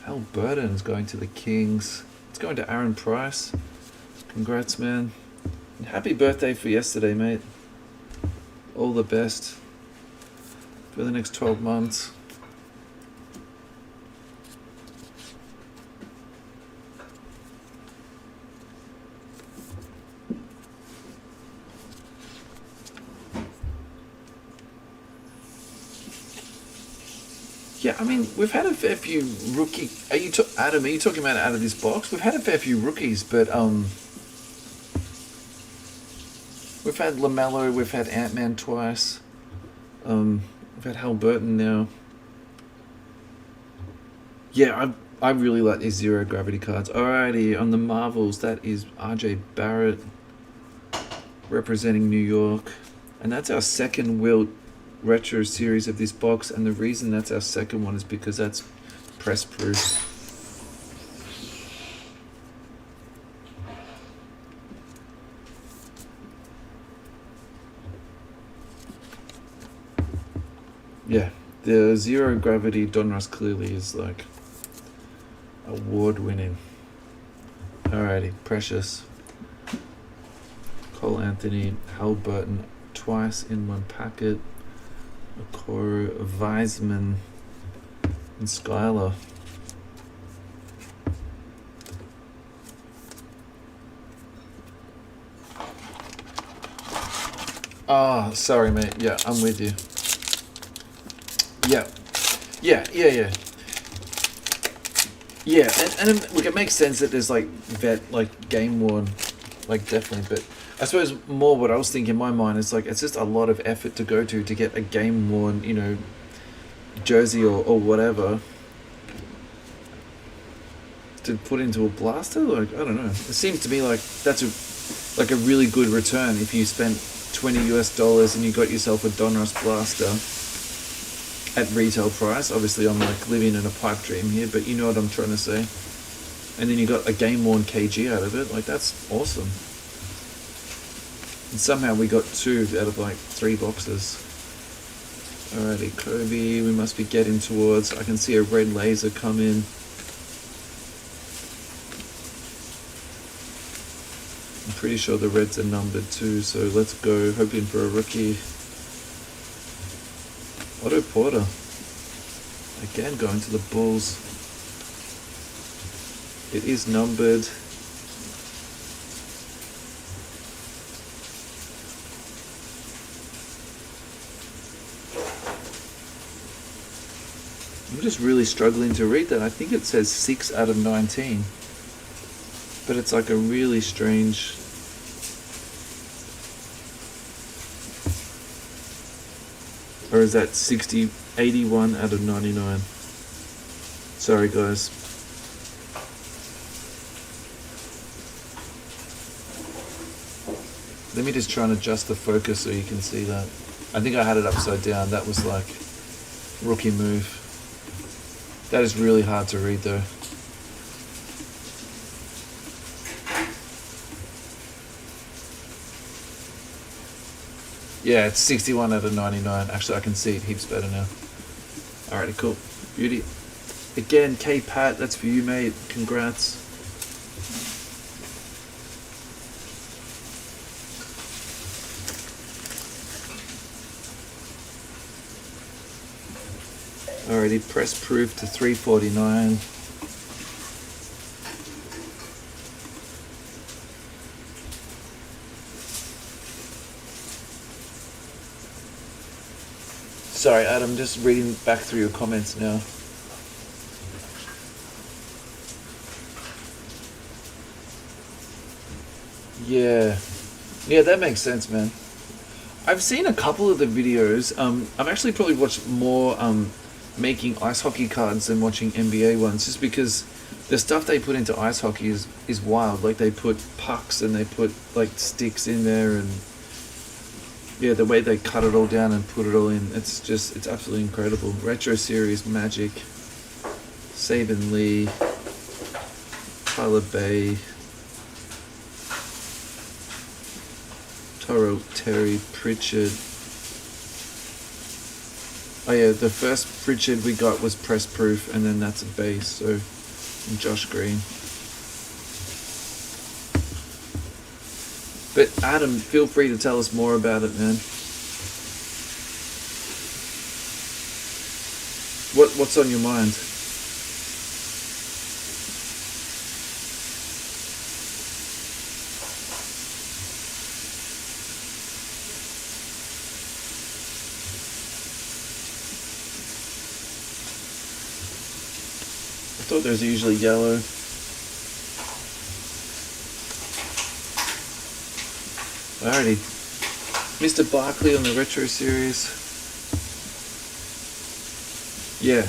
Speaker 1: Hal Burton's going to the Kings. It's going to Aaron Price. Congrats, man. And happy birthday for yesterday, mate. All the best for the next 12 months. Yeah, I mean, we've had a fair few rookie. Adam? Are you talking about out of this box? We've had a fair few rookies, but we've had LaMelo, we've had Ant-Man twice, we've had Hal Burton now. Yeah, I really like these 0 gravity cards. Alrighty, on the Marvels, that is RJ Barrett representing New York, and that's our second Wilt retro series of this box, and the reason that's our second one is because that's press proof. Yeah, the 0 gravity Donruss clearly is like award winning. Alrighty, Precious, Cole Anthony, Hal Burton twice in one packet. Okoro, Wiseman, and Skylar. Ah, sorry, mate. Yeah, I'm with you. Yeah, and look, it makes sense that there's like vet, like game worn, like definitely, but I suppose more what I was thinking in my mind is like it's just a lot of effort to go to get a game worn, you know, jersey or whatever to put into a blaster. Like, I don't know. It seems to me like that's a really good return if you spent $20 and you got yourself a Donruss blaster at retail price. Obviously, I'm like living in a pipe dream here, but you know what I'm trying to say. And then you got a game worn KG out of it. Like, that's awesome. And somehow we got 2 out of like 3 boxes. Alrighty, Kobe, we must be getting towards. I can see a red laser come in. I'm pretty sure the reds are numbered too, so let's go. Hoping for a rookie. Otto Porter. Again, going to the Bulls. It is numbered. I'm just really struggling to read that. I think it says 6 out of 19. But it's like a really strange... Or is that 81 out of 99? Sorry, guys. Let me just try and adjust the focus so you can see that. I think I had it upside down. That was like rookie move. That is really hard to read though. Yeah, it's 61 out of 99. Actually, I can see it heaps better now. Alrighty, cool. Beauty. Again, K-Pat, that's for you, mate. Congrats. Alrighty, press proof to 349. Sorry, Adam, just reading back through your comments now. Yeah. Yeah, that makes sense, man. I've seen a couple of the videos. I've actually probably watched more making ice hockey cards than watching NBA ones, just because the stuff they put into ice hockey is wild. Like, they put pucks and they put like sticks in there, and yeah, the way they cut it all down and put it all in, it's absolutely incredible. Retro Series Magic, Saban Lee, Tyler Bay, Toro Terry Pritchard. Oh yeah, the first Pritchard we got was press proof, and then that's a base, so Josh Green. But Adam, feel free to tell us more about it, man. What's on your mind? I thought those are usually yellow. Alrighty. Mr. Barkley on the Retro Series. Yeah.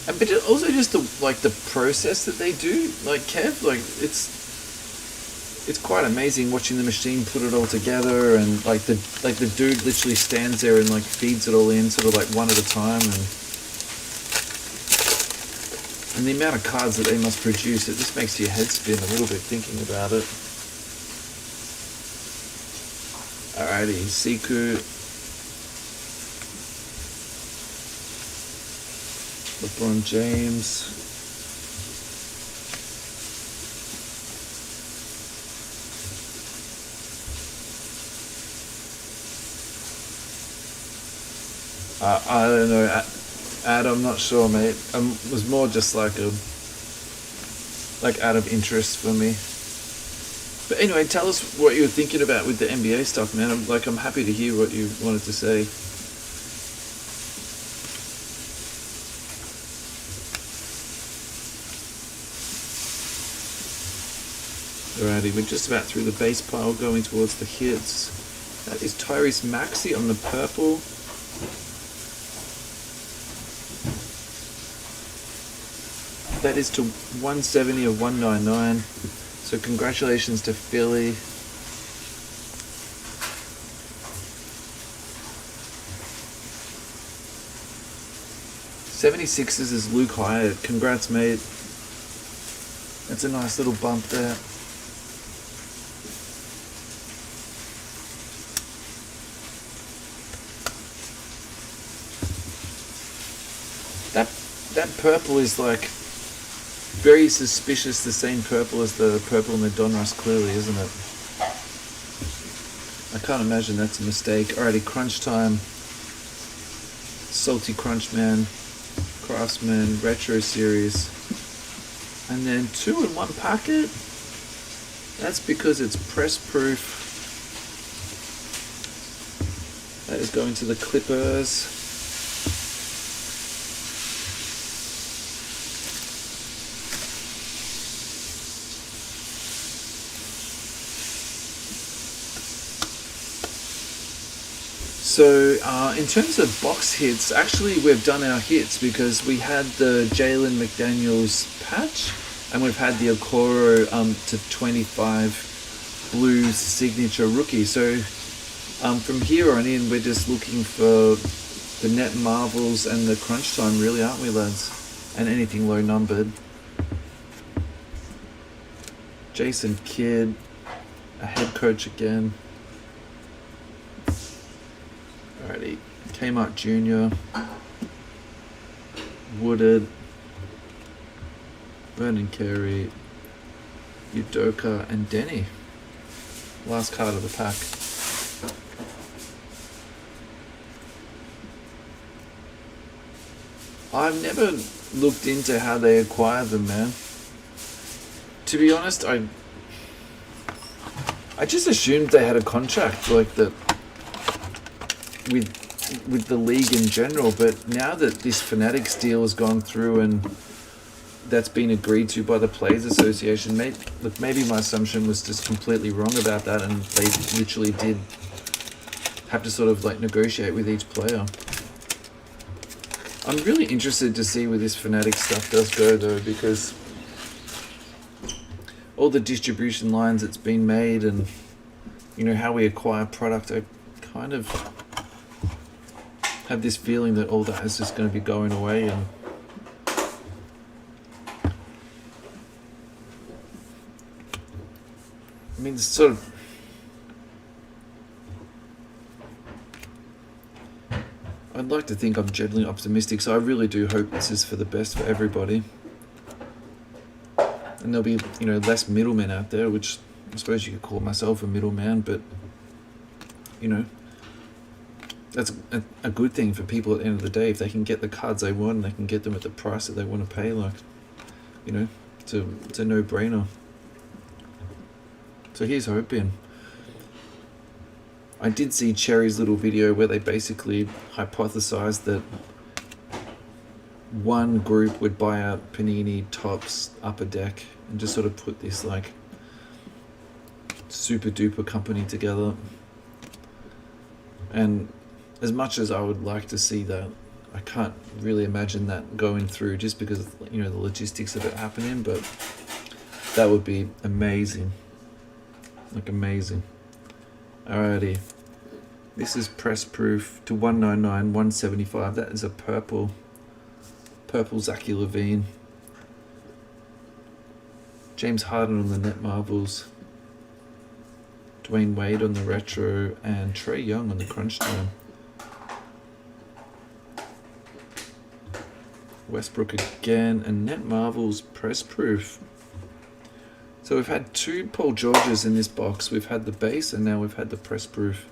Speaker 1: But also just the process that they do. Like, Kev, like, it's quite amazing watching the machine put it all together, and the dude literally stands there and like feeds it all in sort of like one at a time, and the amount of cards that they must produce, it just makes your head spin a little bit thinking about it. Alrighty, Siku, LeBron James, I don't know, Adam, I'm not sure, mate. It was more just like out of interest for me. But anyway, tell us what you were thinking about with the NBA stuff, man. I'm happy to hear what you wanted to say. Alrighty, we're just about through the base pile, going towards the hits. That is Tyrese Maxey on the purple. That is to 170 of 199. So congratulations to Philly. 76ers is Luke Hyatt. Congrats, mate. That's a nice little bump there. That purple is like very suspicious, the same purple as the purple in the Donruss, clearly, isn't it? I can't imagine that's a mistake. Alrighty, crunch time. Salty Crunch Man, Craftsman, Retro Series. And then 2 in 1 packet. That's because it's press proof. That is going to the Clippers. So in terms of box hits, actually we've done our hits because we had the Jalen McDaniels patch and we've had the Okoro to 25 Blues signature rookie. So from here on in, we're just looking for the net marvels and the crunch time, really, aren't we, lads? And anything low numbered. Jason Kidd, a head coach again. Kmart Jr., Woodard, Vernon Carey, Udoka, and Denny. Last card of the pack. I've never looked into how they acquire them, man. To be honest, I just assumed they had a contract like that with the league in general, but now that this Fanatics deal has gone through and that's been agreed to by the Players Association, maybe my assumption was just completely wrong about that, and they literally did have to sort of like negotiate with each player. I'm really interested to see where this Fanatics stuff does go though, because all the distribution lines that's been made and how we acquire product, I kind of have this feeling that all that is just going to be going away. And I mean, it's sort of, I'd like to think I'm generally optimistic, so I really do hope this is for the best for everybody. And there'll be, less middlemen out there, which I suppose you could call myself a middleman, but, that's a good thing for people at the end of the day. If they can get the cards they want, they can get them at the price that they want to pay, it's a no-brainer. So here's hoping. I did see Cherry's little video where they basically hypothesized that one group would buy out Panini, Topps, Upper Deck, and just sort of put this like super duper company together. And as much as I would like to see that, I can't really imagine that going through just because of, the logistics of it happening, but that would be amazing. Like amazing. Alrighty. This is press proof to 199, 175. That is a purple Zachary Levine. James Harden on the Net Marvels. Dwayne Wade on the retro, and Trae Young on the Crunch Time. Westbrook again, and Net Marvels press proof. So we've had two Paul Georges in this box. We've had the base, and now we've had the press proof.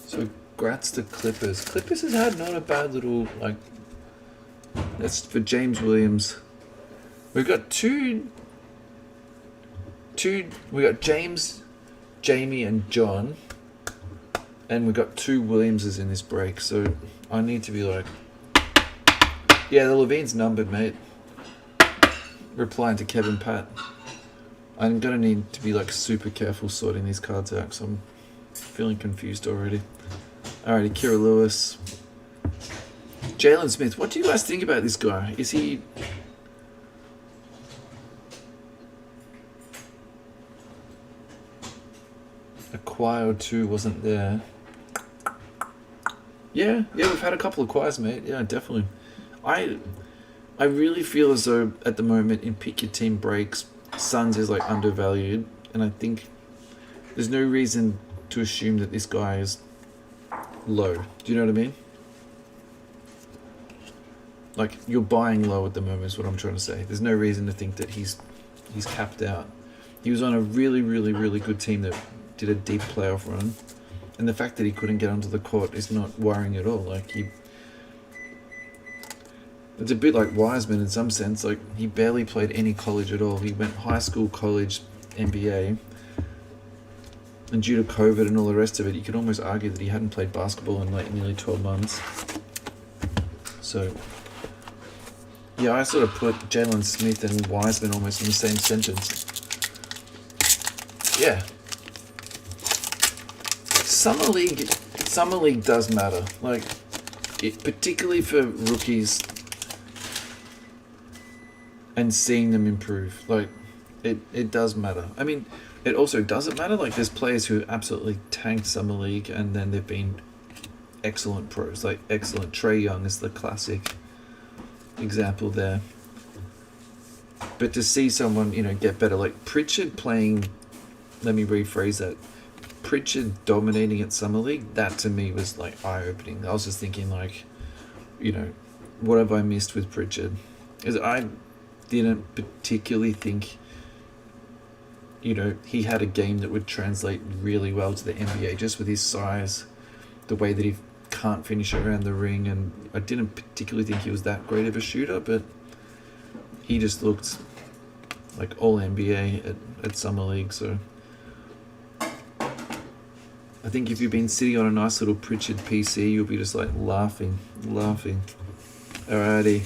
Speaker 1: So grats to Clippers. Clippers has had not a bad little, that's for James Williams. We've got we got James, Jamie, and John. And we've got two Williamses in this break. So I need to be like, yeah, the Levine's numbered, mate. Replying to Kevin Pat. I'm going to need to be super careful sorting these cards out because I'm feeling confused already. Alrighty, Kira Lewis. Jalen Smith. What do you guys think about this guy? Is he... A Kawhi or two wasn't there. Yeah, we've had a couple of Kawhis, mate. Yeah, definitely. I really feel as though at the moment in pick your team breaks, Suns is undervalued, and I think there's no reason to assume that this guy is low. Do you know what I mean? You're buying low at the moment is what I'm trying to say. There's no reason to think that he's capped out. He was on a really, really, really good team that did a deep playoff run, and the fact that he couldn't get onto the court is not worrying at all. It's a bit like Wiseman in some sense. He barely played any college at all. He went high school, college, NBA. And due to COVID and all the rest of it, you could almost argue that he hadn't played basketball in nearly 12 months. So, yeah, I sort of put Jalen Smith and Wiseman almost in the same sentence. Yeah. Summer League does matter. Particularly for rookies, and seeing them improve. It does matter. I mean, it also doesn't matter. There's players who absolutely tanked Summer League and then they've been excellent pros. Excellent. Trae Young is the classic example there. But to see someone, get better, Pritchard playing, let me rephrase that. Pritchard dominating at Summer League, that to me was like eye-opening. I was just thinking like, you know, what have I missed with Pritchard? Because I didn't particularly think, you know, he had a game that would translate really well to the NBA just with his size, the way that he can't finish around the ring, and I didn't particularly think he was that great of a shooter, but he just looked like all NBA at Summer League. So I think if you've been sitting on a nice little Pritchard PC, you'll be just like laughing. Alrighty.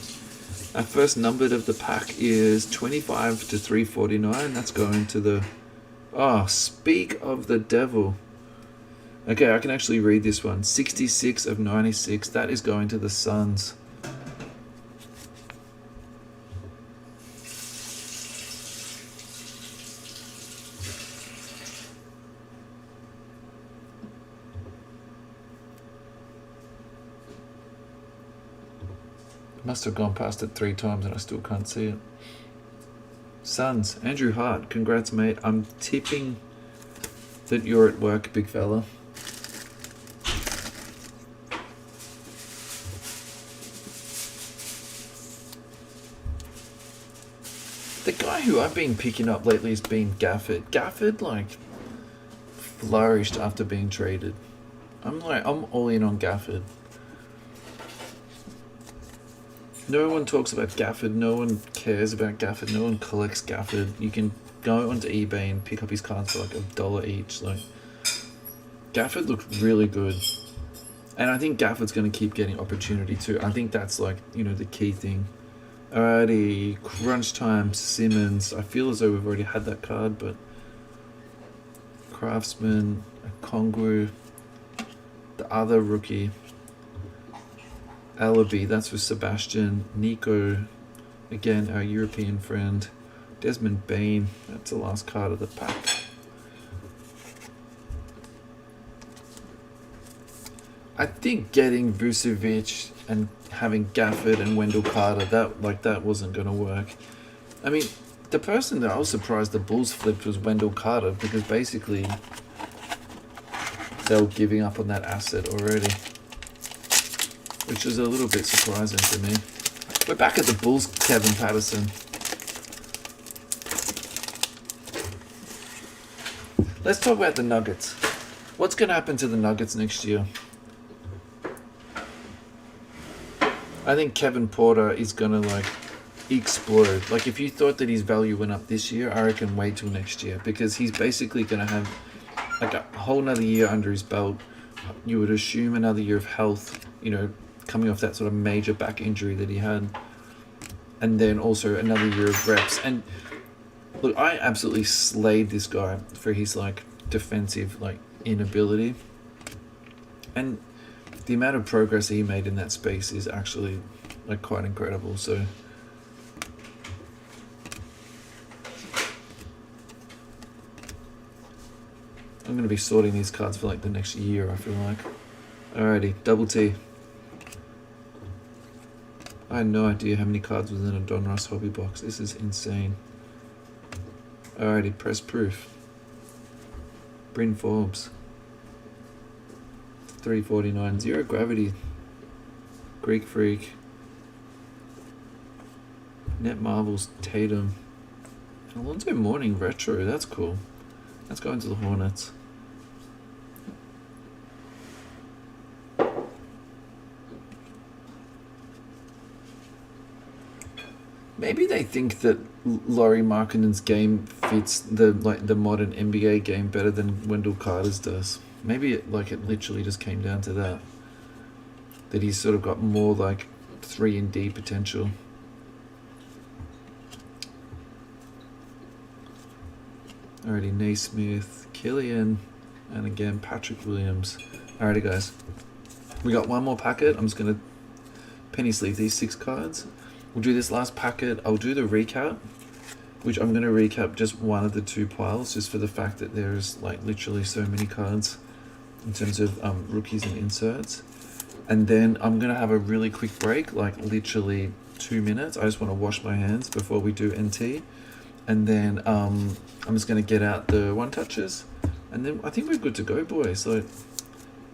Speaker 1: Our first numbered of the pack is 25 to 349. That's going to the... Oh, speak of the devil. Okay, I can actually read this one. 66 of 96. That is going to the Suns. Must have gone past it 3 times and I still can't see it. Suns, Andrew Hart, congrats mate. I'm tipping that you're at work, big fella. The guy who I've been picking up lately has been Gafford. Gafford like flourished after being traded. I'm all in on Gafford. No one talks about Gafford, no one cares about Gafford, no one collects Gafford. You can go onto eBay and pick up his cards for like $1 each. Like, Gafford looked really good. And I think Gafford's going to keep getting opportunity too. I think that's like, you know, the key thing. Alrighty, crunch time, Simmons. I feel as though we've already had that card, but Craftsman, Kongwu, the other rookie. Alabi, that's for Sebastian. Nico, again, our European friend. Desmond Bain, that's the last card of the pack. I think getting Vucevic and having Gafford and Wendell Carter, that wasn't going to work. I mean, the person that I was surprised the Bulls flipped was Wendell Carter, because basically they were giving up on that asset already, which is a little bit surprising to me. We're back at the Bulls, Kevin Patterson. Let's talk about the Nuggets. What's going to happen to the Nuggets next year? I think Kevin Porter is going to like explode. Like, if you thought that his value went up this year, I reckon wait till next year, because he's basically going to have like a whole nother year under his belt. You would assume another year of health, you know, coming off that sort of major back injury that he had, and then also another year of reps. And look, I absolutely slayed this guy for his like defensive like inability, and the amount of progress he made in that space is actually like quite incredible. So I'm going to be sorting these cards for like the next year, I feel like. Alrighty, double T. I had no idea how many cards was in a Donruss hobby box. This is insane. Alrighty, press proof. Bryn Forbes. 349. Zero Gravity. Greek Freak. Net Marvels Tatum. Alonzo Mourning Retro. That's cool. Let's go into the Hornets. Maybe they think that Lauri Markkanen's game fits the modern NBA game better than Wendell Carter's does. Maybe it literally just came down to that. That he's sort of got more like 3-and-D potential. Alrighty, Naismith, Killian, and again Patrick Williams. Alrighty guys, we got one more packet. I'm just gonna penny sleeve these 6 cards. We'll do this last packet. I'll do the recap, which I'm going to recap just one of the 2 piles, just for the fact that there's like literally so many cards in terms of rookies and inserts. And then I'm going to have a really quick break, like literally 2 minutes. I just want to wash my hands before we do NT. And then I'm just going to get out the one touches, And then I think we're good to go, boys. Like,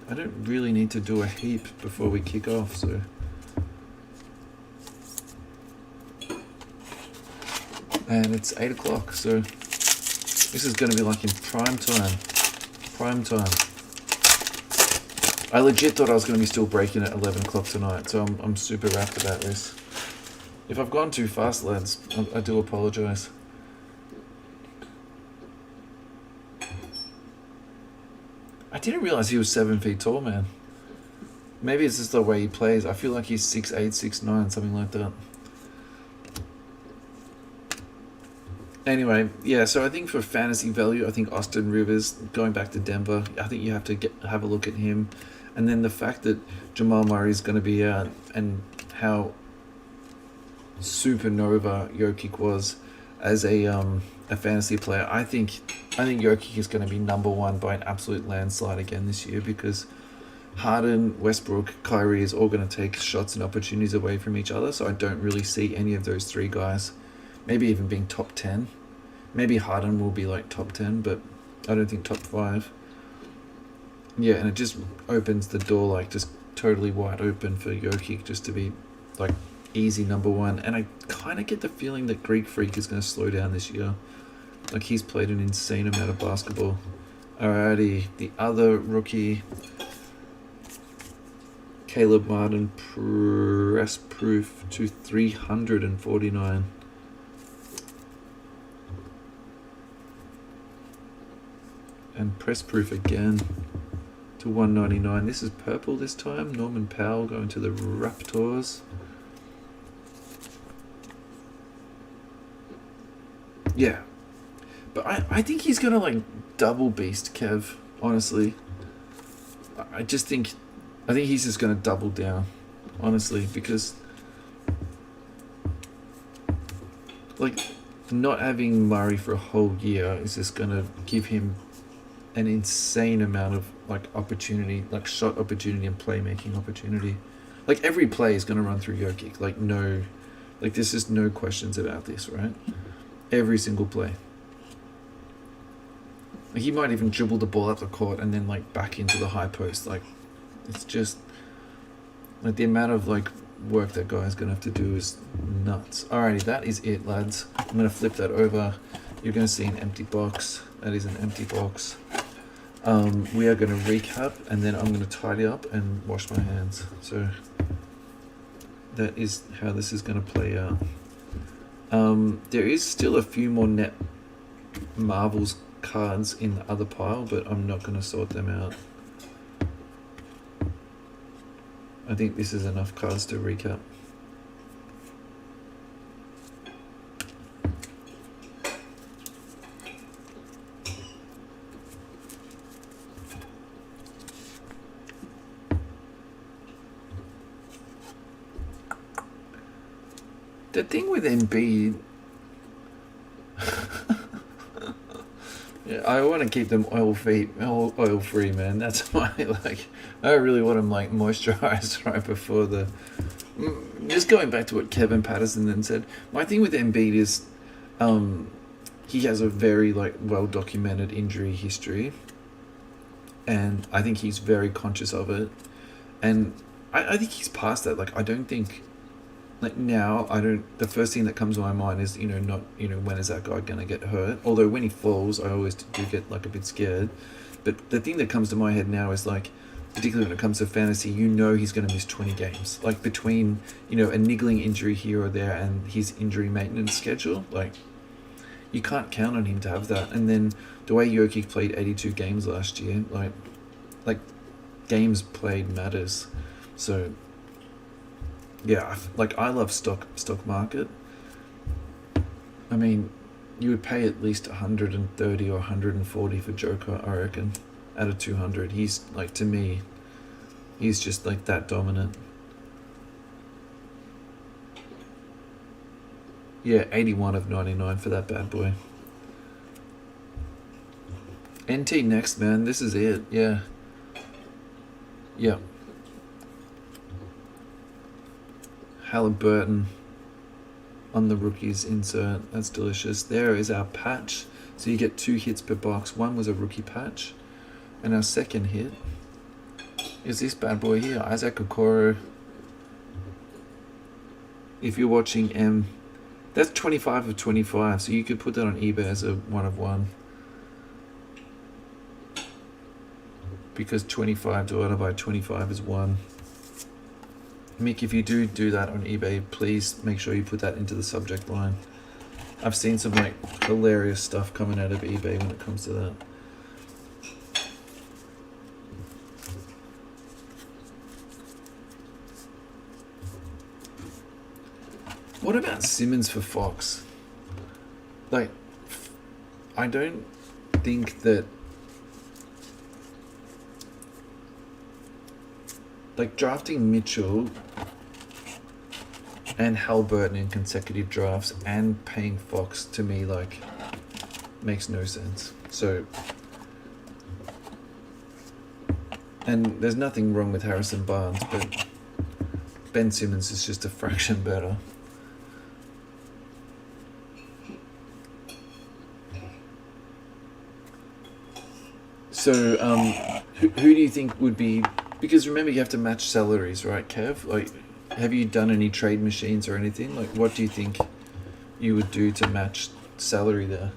Speaker 1: I don't really need to do a heap before we kick off, so. And it's 8 o'clock, so this is going to be like in prime time. Prime time. I legit thought I was going to be still breaking at 11 o'clock tonight, so I'm super wrapped about this. If I've gone too fast, lads, I do apologise. I didn't realise he was 7 feet tall, man. Maybe it's just the way he plays. I feel like he's 6'8", 6'9", something like that. Anyway, yeah, so I think for fantasy value, I think Austin Rivers, going back to Denver, I think you have to have a look at him. And then the fact that Jamal Murray is going to be out and how supernova Jokic was as a fantasy player, I think Jokic is going to be number one by an absolute landslide again this year, because Harden, Westbrook, Kyrie is all going to take shots and opportunities away from each other. So I don't really see any of those three guys maybe even being top 10. Maybe Harden will be like top 10, but I don't think top 5. Yeah, and it just opens the door like just totally wide open for Jokic just to be like easy number one. And I kind of get the feeling that Greek Freak is going to slow down this year. Like, he's played an insane amount of basketball. Alrighty, the other rookie, Caleb Martin, press proof to 349. And press proof again to 199. This is purple this time. Norman Powell going to the Raptors. Yeah. But I think he's going to like double beast Kev, honestly. I think he's just going to double down, honestly, because like not having Murray for a whole year is just going to give him an insane amount of like opportunity, like shot opportunity and playmaking opportunity. Like, every play is going to run through Jokic. Like, there's just no questions about this, right? Every single play. Like, he might even dribble the ball up the court and then like back into the high post. Like, it's just like the amount of like work that guy's going to have to do is nuts. Alrighty, that is it, lads. I'm going to flip that over. You're going to see an empty box. That is an empty box. We are going to recap, and then I'm going to tidy up and wash my hands. So that is how this is going to play out. There is still a few more net Marvels cards in the other pile, but I'm not going to sort them out. I think this is enough cards to recap. The thing with Embiid, yeah, I want to keep them oil free, man. That's why, like, I really want them like moisturized right before the. Just going back to what Kevin Patterson then said, my thing with Embiid is, he has a very like well documented injury history, and I think he's very conscious of it, and I think he's past that. Like, I don't think. Like, now, the first thing that comes to my mind is, not, when is that guy going to get hurt? Although when he falls, I always do get, like, a bit scared. But the thing that comes to my head now is, like, particularly when it comes to fantasy, he's going to miss 20 games. Like, between, a niggling injury here or there and his injury maintenance schedule, like, you can't count on him to have that. And then the way Jokic played 82 games last year, like games played matters. So, yeah, like, I love stock market. I mean, you would pay at least 130 or 140 for Joker, I reckon, out of 200. He's, like, to me, he's just, like, that dominant. Yeah, 81 of 99 for that bad boy. NT next, man. This is it. Yeah. Yeah. Halliburton on the rookies insert. That's delicious. There is our patch. So you get 2 hits per box. One was a rookie patch, and our second hit is this bad boy here, Isaac Okoro. If you're watching M, that's 25 of 25, so you could put that on eBay as a 1 of 1. Because 25 divided by 25 is 1. Mick, if you do that on eBay, please make sure you put that into the subject line. I've seen some like hilarious stuff coming out of eBay when it comes to that. What about Simmons for Fox? Like, I don't think that, like, drafting Mitchell and Halliburton in consecutive drafts and paying Fox, to me, like, makes no sense. So, and there's nothing wrong with Harrison Barnes, but Ben Simmons is just a fraction better. So, who do you think would be... Because remember, you have to match salaries, right, Kev? Like, have you done any trade machines or anything? Like, what do you think you would do to match salary there?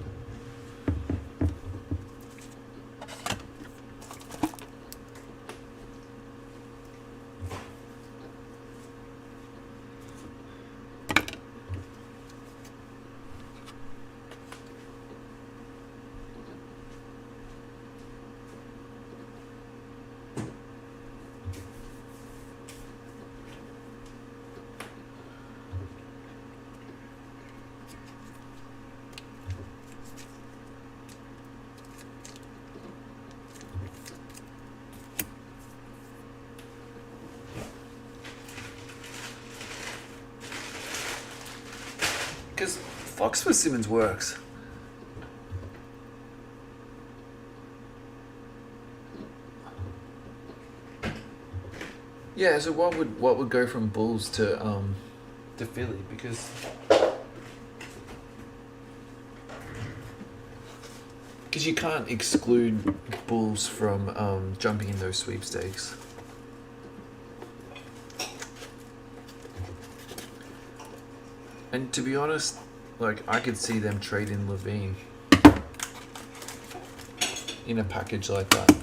Speaker 1: Because Fox for Simmons works. Yeah, so what would go from Bulls to Philly? Because you can't exclude Bulls from jumping in those sweepstakes. And to be honest, like, I could see them trading Levine in a package like that.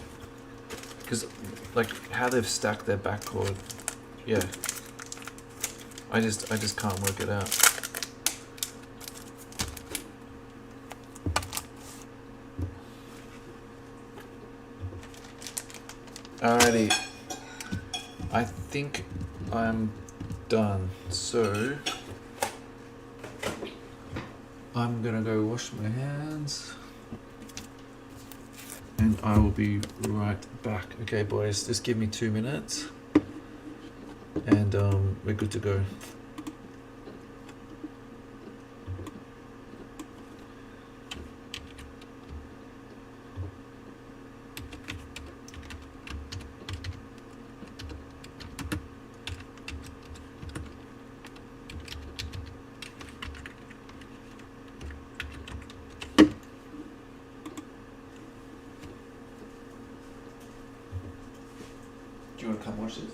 Speaker 1: Because, like, how they've stacked their backcourt, yeah. I just can't work it out. Alrighty. I think I'm done. So... I'm gonna go wash my hands and I will be right back. Okay, boys, just give me 2 minutes and we're good to go. Do you want to come watch this?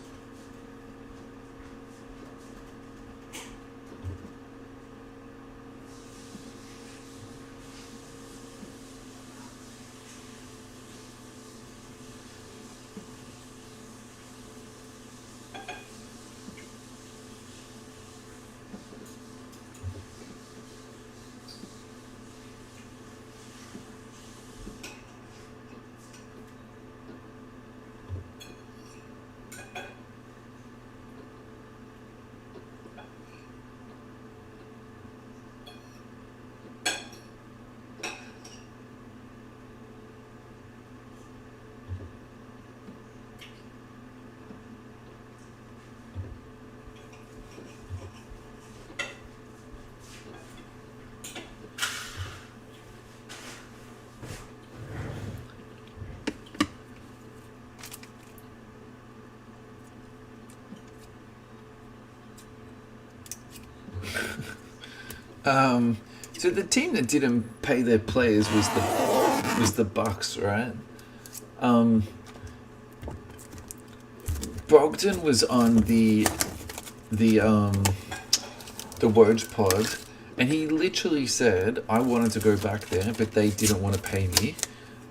Speaker 1: So the team that didn't pay their players was the Bucks, right? Brogdon was on the Woj pod, and he literally said, I wanted to go back there, but they didn't want to pay me.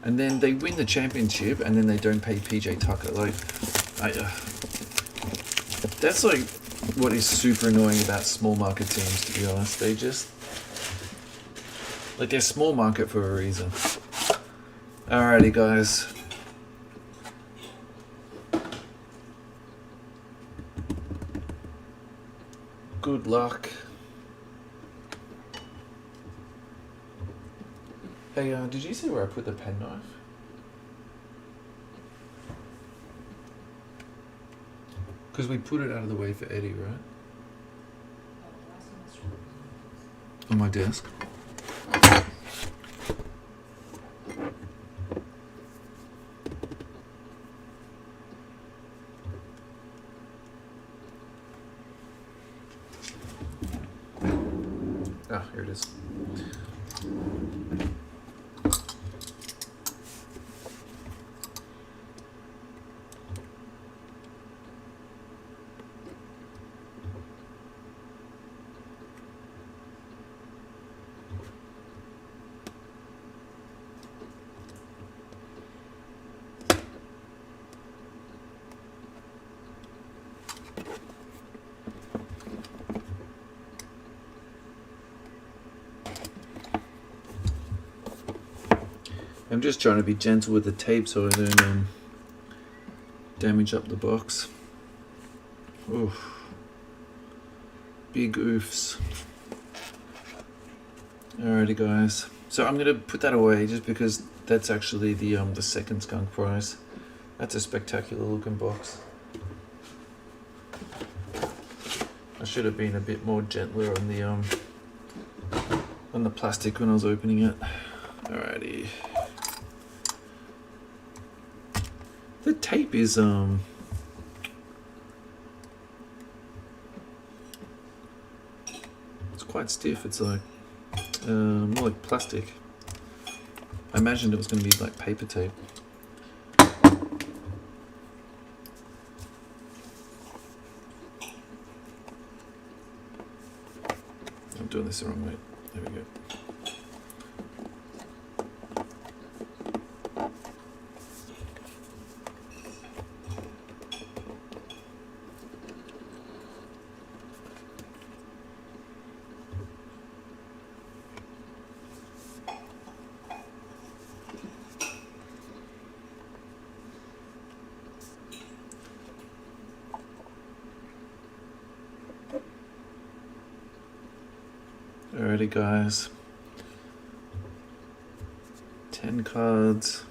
Speaker 1: And then they win the championship, and then they don't pay PJ Tucker. Like, that's like what is super annoying about small market teams, to be honest. They just, like, they're small market for a reason. Alrighty, guys. Good luck. Hey, did you see where I put the penknife? Because we put it out of the way for Eddie, right? On my desk. Ah, here it is. I'm just trying to be gentle with the tape so I don't damage up the box. Oof. Big oofs. Alrighty, guys. So I'm gonna put that away just because that's actually the second skunk prize. That's a spectacular looking box. I should have been a bit more gentler on the plastic when I was opening it. Alrighty. The tape is it's quite stiff. It's like more like plastic. I imagined it was going to be like paper tape. I'm doing this the wrong way. There we go. Alrighty, guys. 10 cards.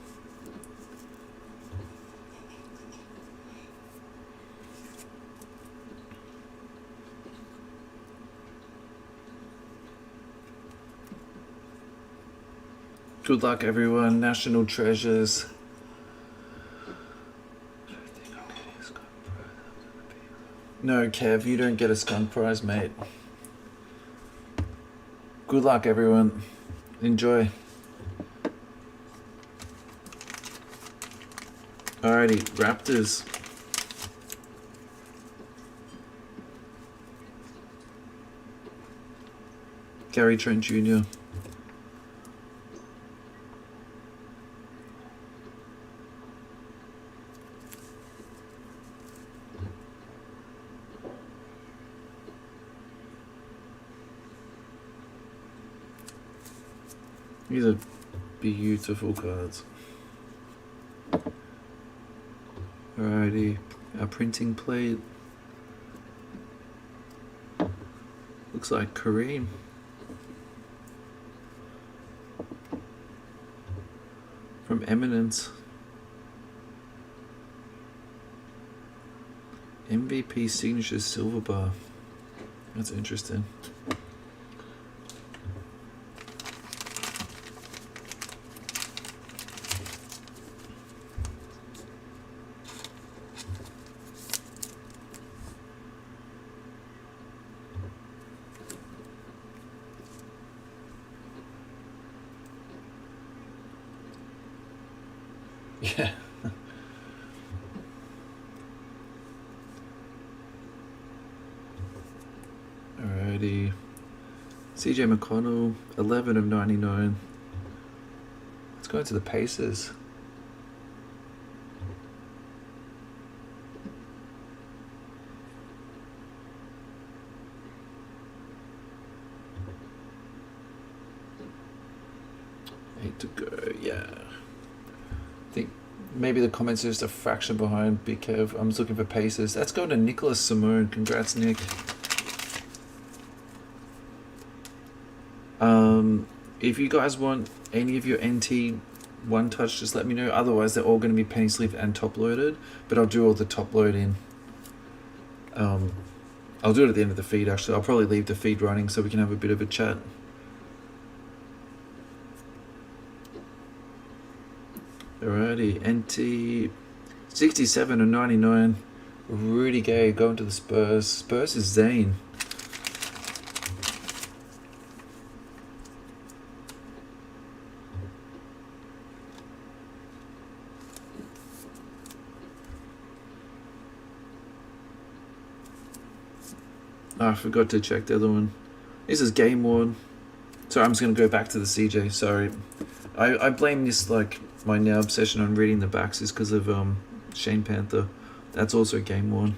Speaker 1: Good luck, everyone. National treasures. No, Kev, you don't get a skunk prize, mate. Good luck, everyone. Enjoy. Alrighty, Raptors. Gary Trent Jr. These are beautiful cards. Alrighty, our printing plate. Looks like Kareem. From Eminence. MVP signature silver bar. That's interesting. Yeah. Alrighty. CJ McConnell, 11 of 99. Let's go into the Pacers. Eight to go, yeah. I think maybe the comments are just a fraction behind. Be careful. I'm just looking for Pacers. That's going to Nicholas Simone. Congrats, Nick. If you guys want any of your NT one touch, just let me know. Otherwise, they're all going to be penny sleeve and top loaded. But I'll do all the top loading. I'll do it at the end of the feed. Actually, I'll probably leave the feed running so we can have a bit of a chat. Alrighty, NT 67 and 99. Rudy Gay going to the Spurs. Spurs is Zane. Oh, I forgot to check the other one. This is game one. So I'm just going to go back to the CJ. Sorry. I blame this, like, my now obsession on reading the backs is because of Shane Panther. That's also game one.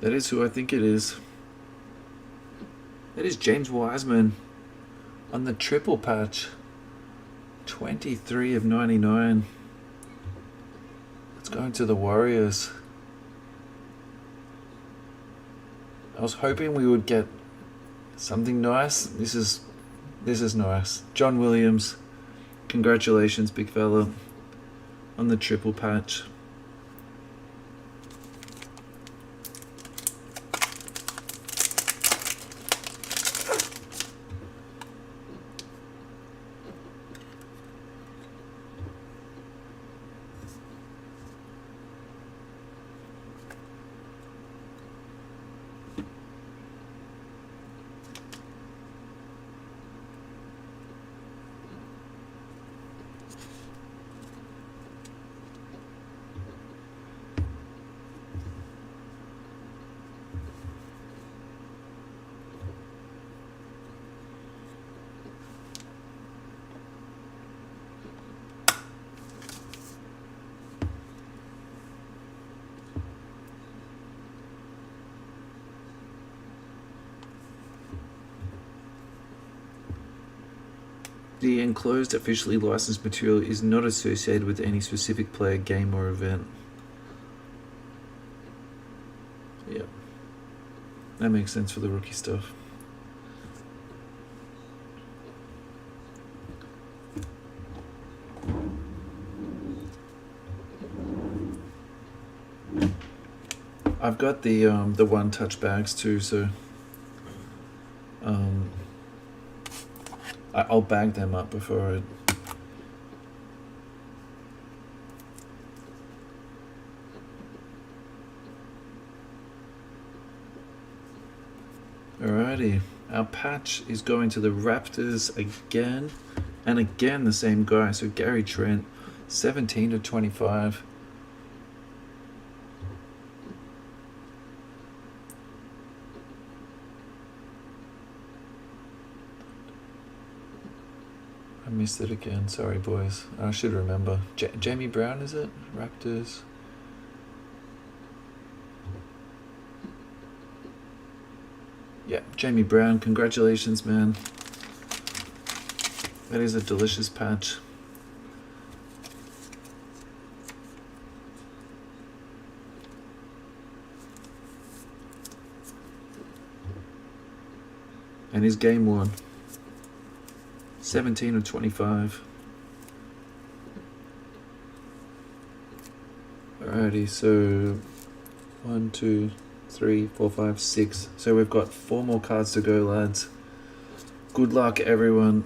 Speaker 1: That is who I think it is. That is James Wiseman on the triple patch. 23 of 99. Let's go into the Warriors. I was hoping we would get something nice. This is nice. John Williams. Congratulations, big fella, on the triple patch. The enclosed officially licensed material is not associated with any specific player, game, or event. Yeah. That makes sense for the rookie stuff. I've got the one touch bags too, so I'll bag them up before I... Alrighty, our patch is going to the Raptors again, and again the same guy, so Gary Trent, 17 to 25. I missed it again, sorry boys, I should remember. Jamie Brown, is it? Raptors. Yeah, Jamie Brown, congratulations, man. That is a delicious patch. And his game one. 17 of 25. Alrighty, so 1, 2, 3, 4, 5, 6. So we've got 4 more cards to go, lads. Good luck, everyone.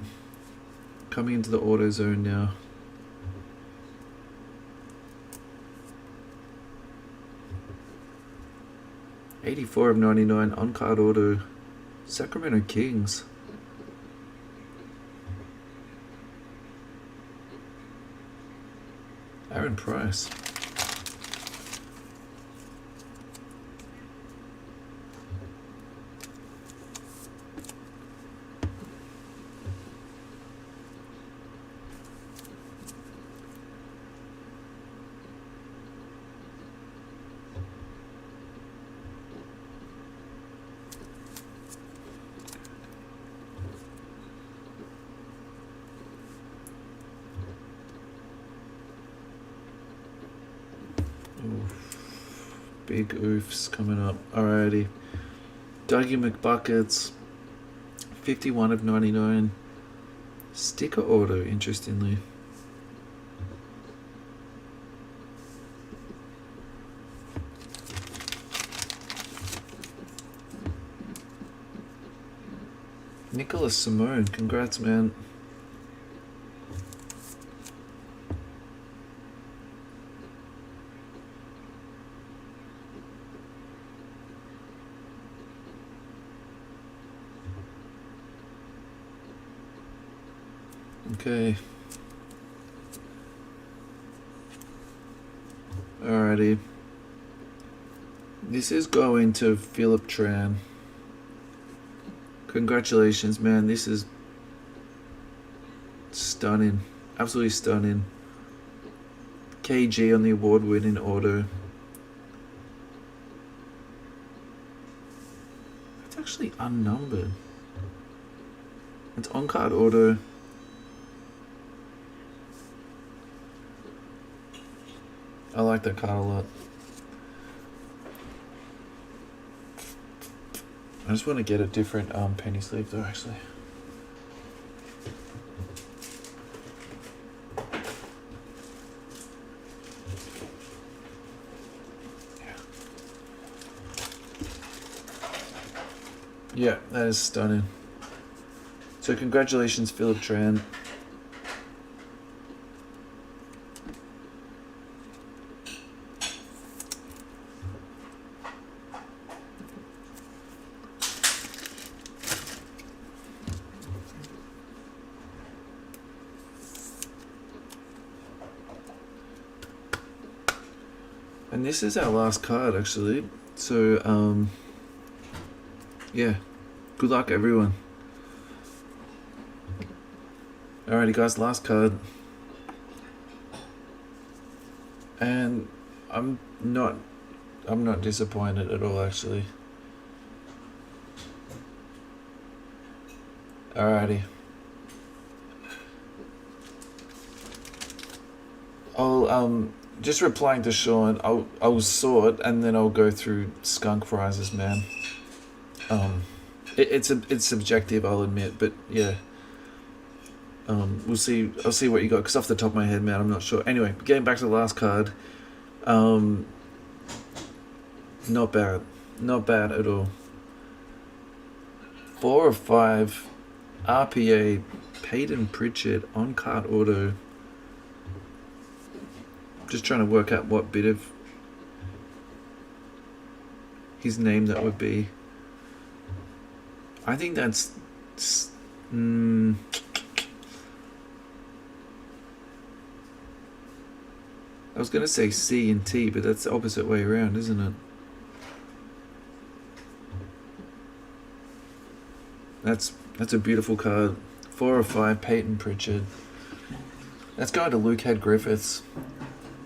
Speaker 1: Coming into the auto zone now. $84 of 99 on card auto. Sacramento Kings. Aaron Price. Big oofs coming up. Alrighty. Dougie McBuckets. 51 of 99. Sticker auto, interestingly. Nicholas Simone, congrats, man. Okay. Alrighty. This is going to Philip Tran. Congratulations, man. This is stunning. Absolutely stunning. KG on the award-winning auto. It's actually unnumbered. It's on-card auto. I like that card a lot. I just want to get a different penny sleeve though, actually. Yeah, that is stunning. So congratulations, Philip Tran. And this is our last card, actually. So, yeah. Good luck, everyone. Alrighty, guys, last card. And I'm not disappointed at all, actually. Alrighty. I'll just replying to Sean, I'll sort and then I'll go through skunk prizes, man. It's subjective, I'll admit, but yeah. We'll see. I'll see what you got, because off the top of my head, man, I'm not sure. Anyway, getting back to the last card. Not bad. Not bad at all. 4 of 5. RPA. Peyton Pritchard. On-card auto. Just trying to work out what bit of his name that would be. I think that's... I was going to say C and T, but that's the opposite way around, isn't it? That's a beautiful card. 4 of 5, Peyton Pritchard. Let's go to Luke Head Griffiths.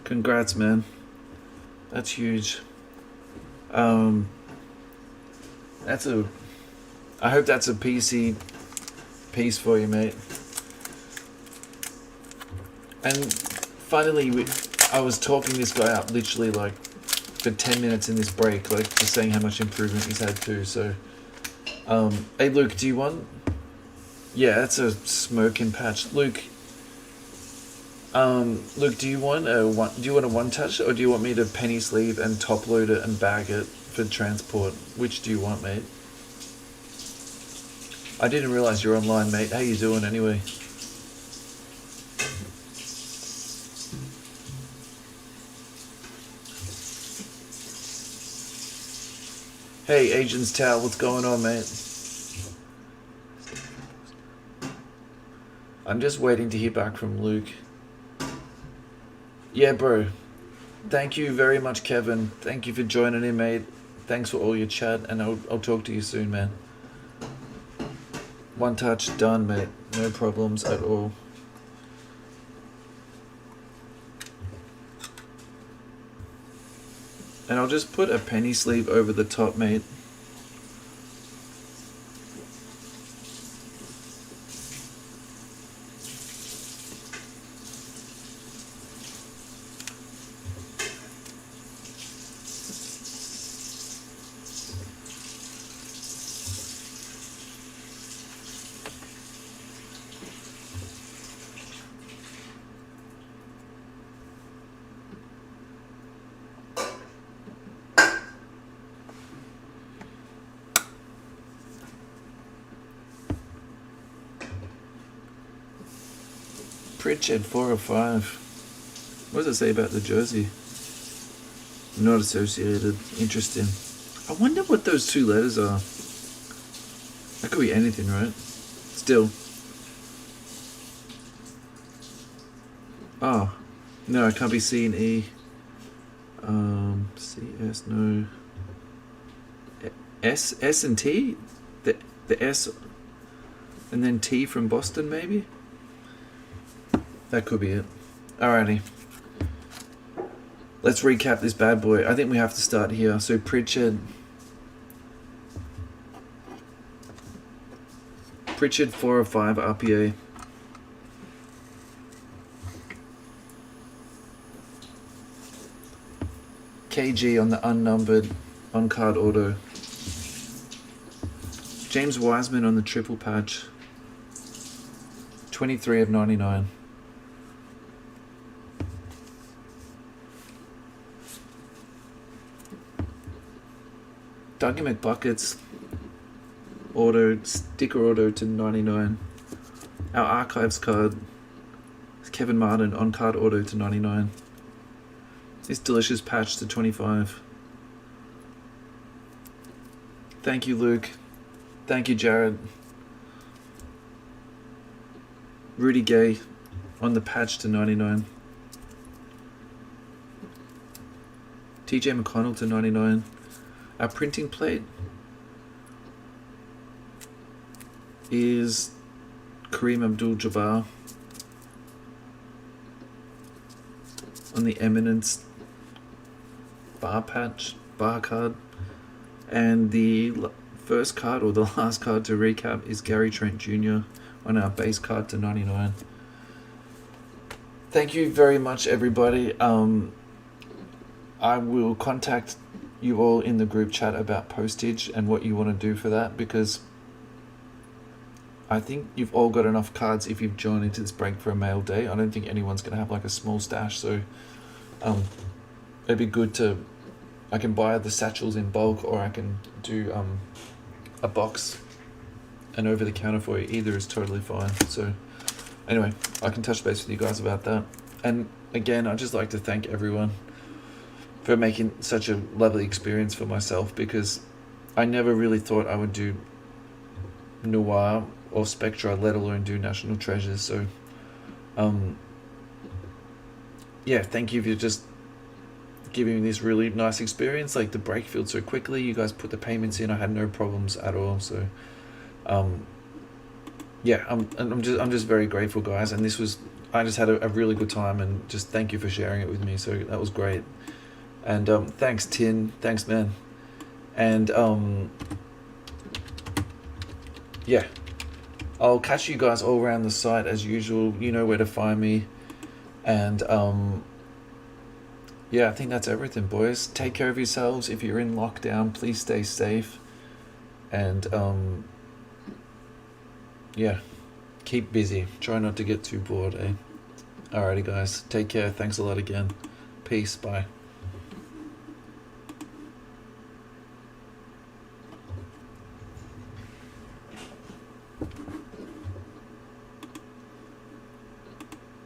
Speaker 1: Congrats, man. That's huge. I hope that's a PC piece for you, mate. And finally, I was talking this guy up literally like for 10 minutes in this break, like just saying how much improvement he's had too. So, hey Luke, do you want? Yeah, that's a smoking patch, Luke. Luke, do you want a one touch, or do you want me to penny sleeve and top load it and bag it for transport? Which do you want, mate? I didn't realize you're online, mate. How you doing anyway? Hey, Agent's Towel, what's going on, mate? I'm just waiting to hear back from Luke. Yeah, bro. Thank you very much, Kevin. Thank you for joining in, mate. Thanks for all your chat, and I'll talk to you soon, man. One touch, done, mate. No problems at all. And I'll just put a penny sleeve over the top, mate. Pritchard 405. What does it say about the jersey? Not associated. Interesting. I wonder what those two letters are. That could be anything, right? Still. Oh. No, it can't be C and E. CS, no. S and T? The S and then T from Boston, maybe? That could be it. Alrighty. Let's recap this bad boy. I think we have to start here. So Pritchard 405 RPA. KG on the unnumbered on-card auto. James Wiseman on the triple patch. 23 of 99. Dougie McBuckets auto, sticker auto to 99. Our archives card is Kevin Martin on card auto to 99. This delicious patch to 25. Thank you, Luke. Thank you, Jared. Rudy Gay on the patch to 99. TJ McConnell to 99. Our printing plate is Kareem Abdul-Jabbar on the Eminence bar card, and the first card or the last card to recap is Gary Trent Jr. on our base card to 99. Thank you very much, everybody. I will contact you all in the group chat about postage and what you want to do for that, because I think you've all got enough cards if you've joined into this break for a mail day. I don't think anyone's going to have like a small stash, so it'd be good to, I can buy the satchels in bulk, or I can do a box and over the counter for you. Either is totally fine. So anyway, I can touch base with you guys about that. And again, I'd just like to thank everyone for making such a lovely experience for myself, because I never really thought I would do Noir or Spectra, let alone do National Treasures. So yeah, thank you for just giving me this really nice experience. Like, the break filled so quickly, you guys put the payments in, I had no problems at all. So yeah, I'm just very grateful, guys, and I just had a really good time, and just thank you for sharing it with me. So that was great. And thanks, Tin. Thanks, man. And yeah, I'll catch you guys all around the site as usual. You know where to find me. And yeah, I think that's everything, boys. Take care of yourselves. If you're in lockdown, please stay safe. And yeah, keep busy. Try not to get too bored, eh? Alrighty, guys. Take care. Thanks a lot again. Peace. Bye.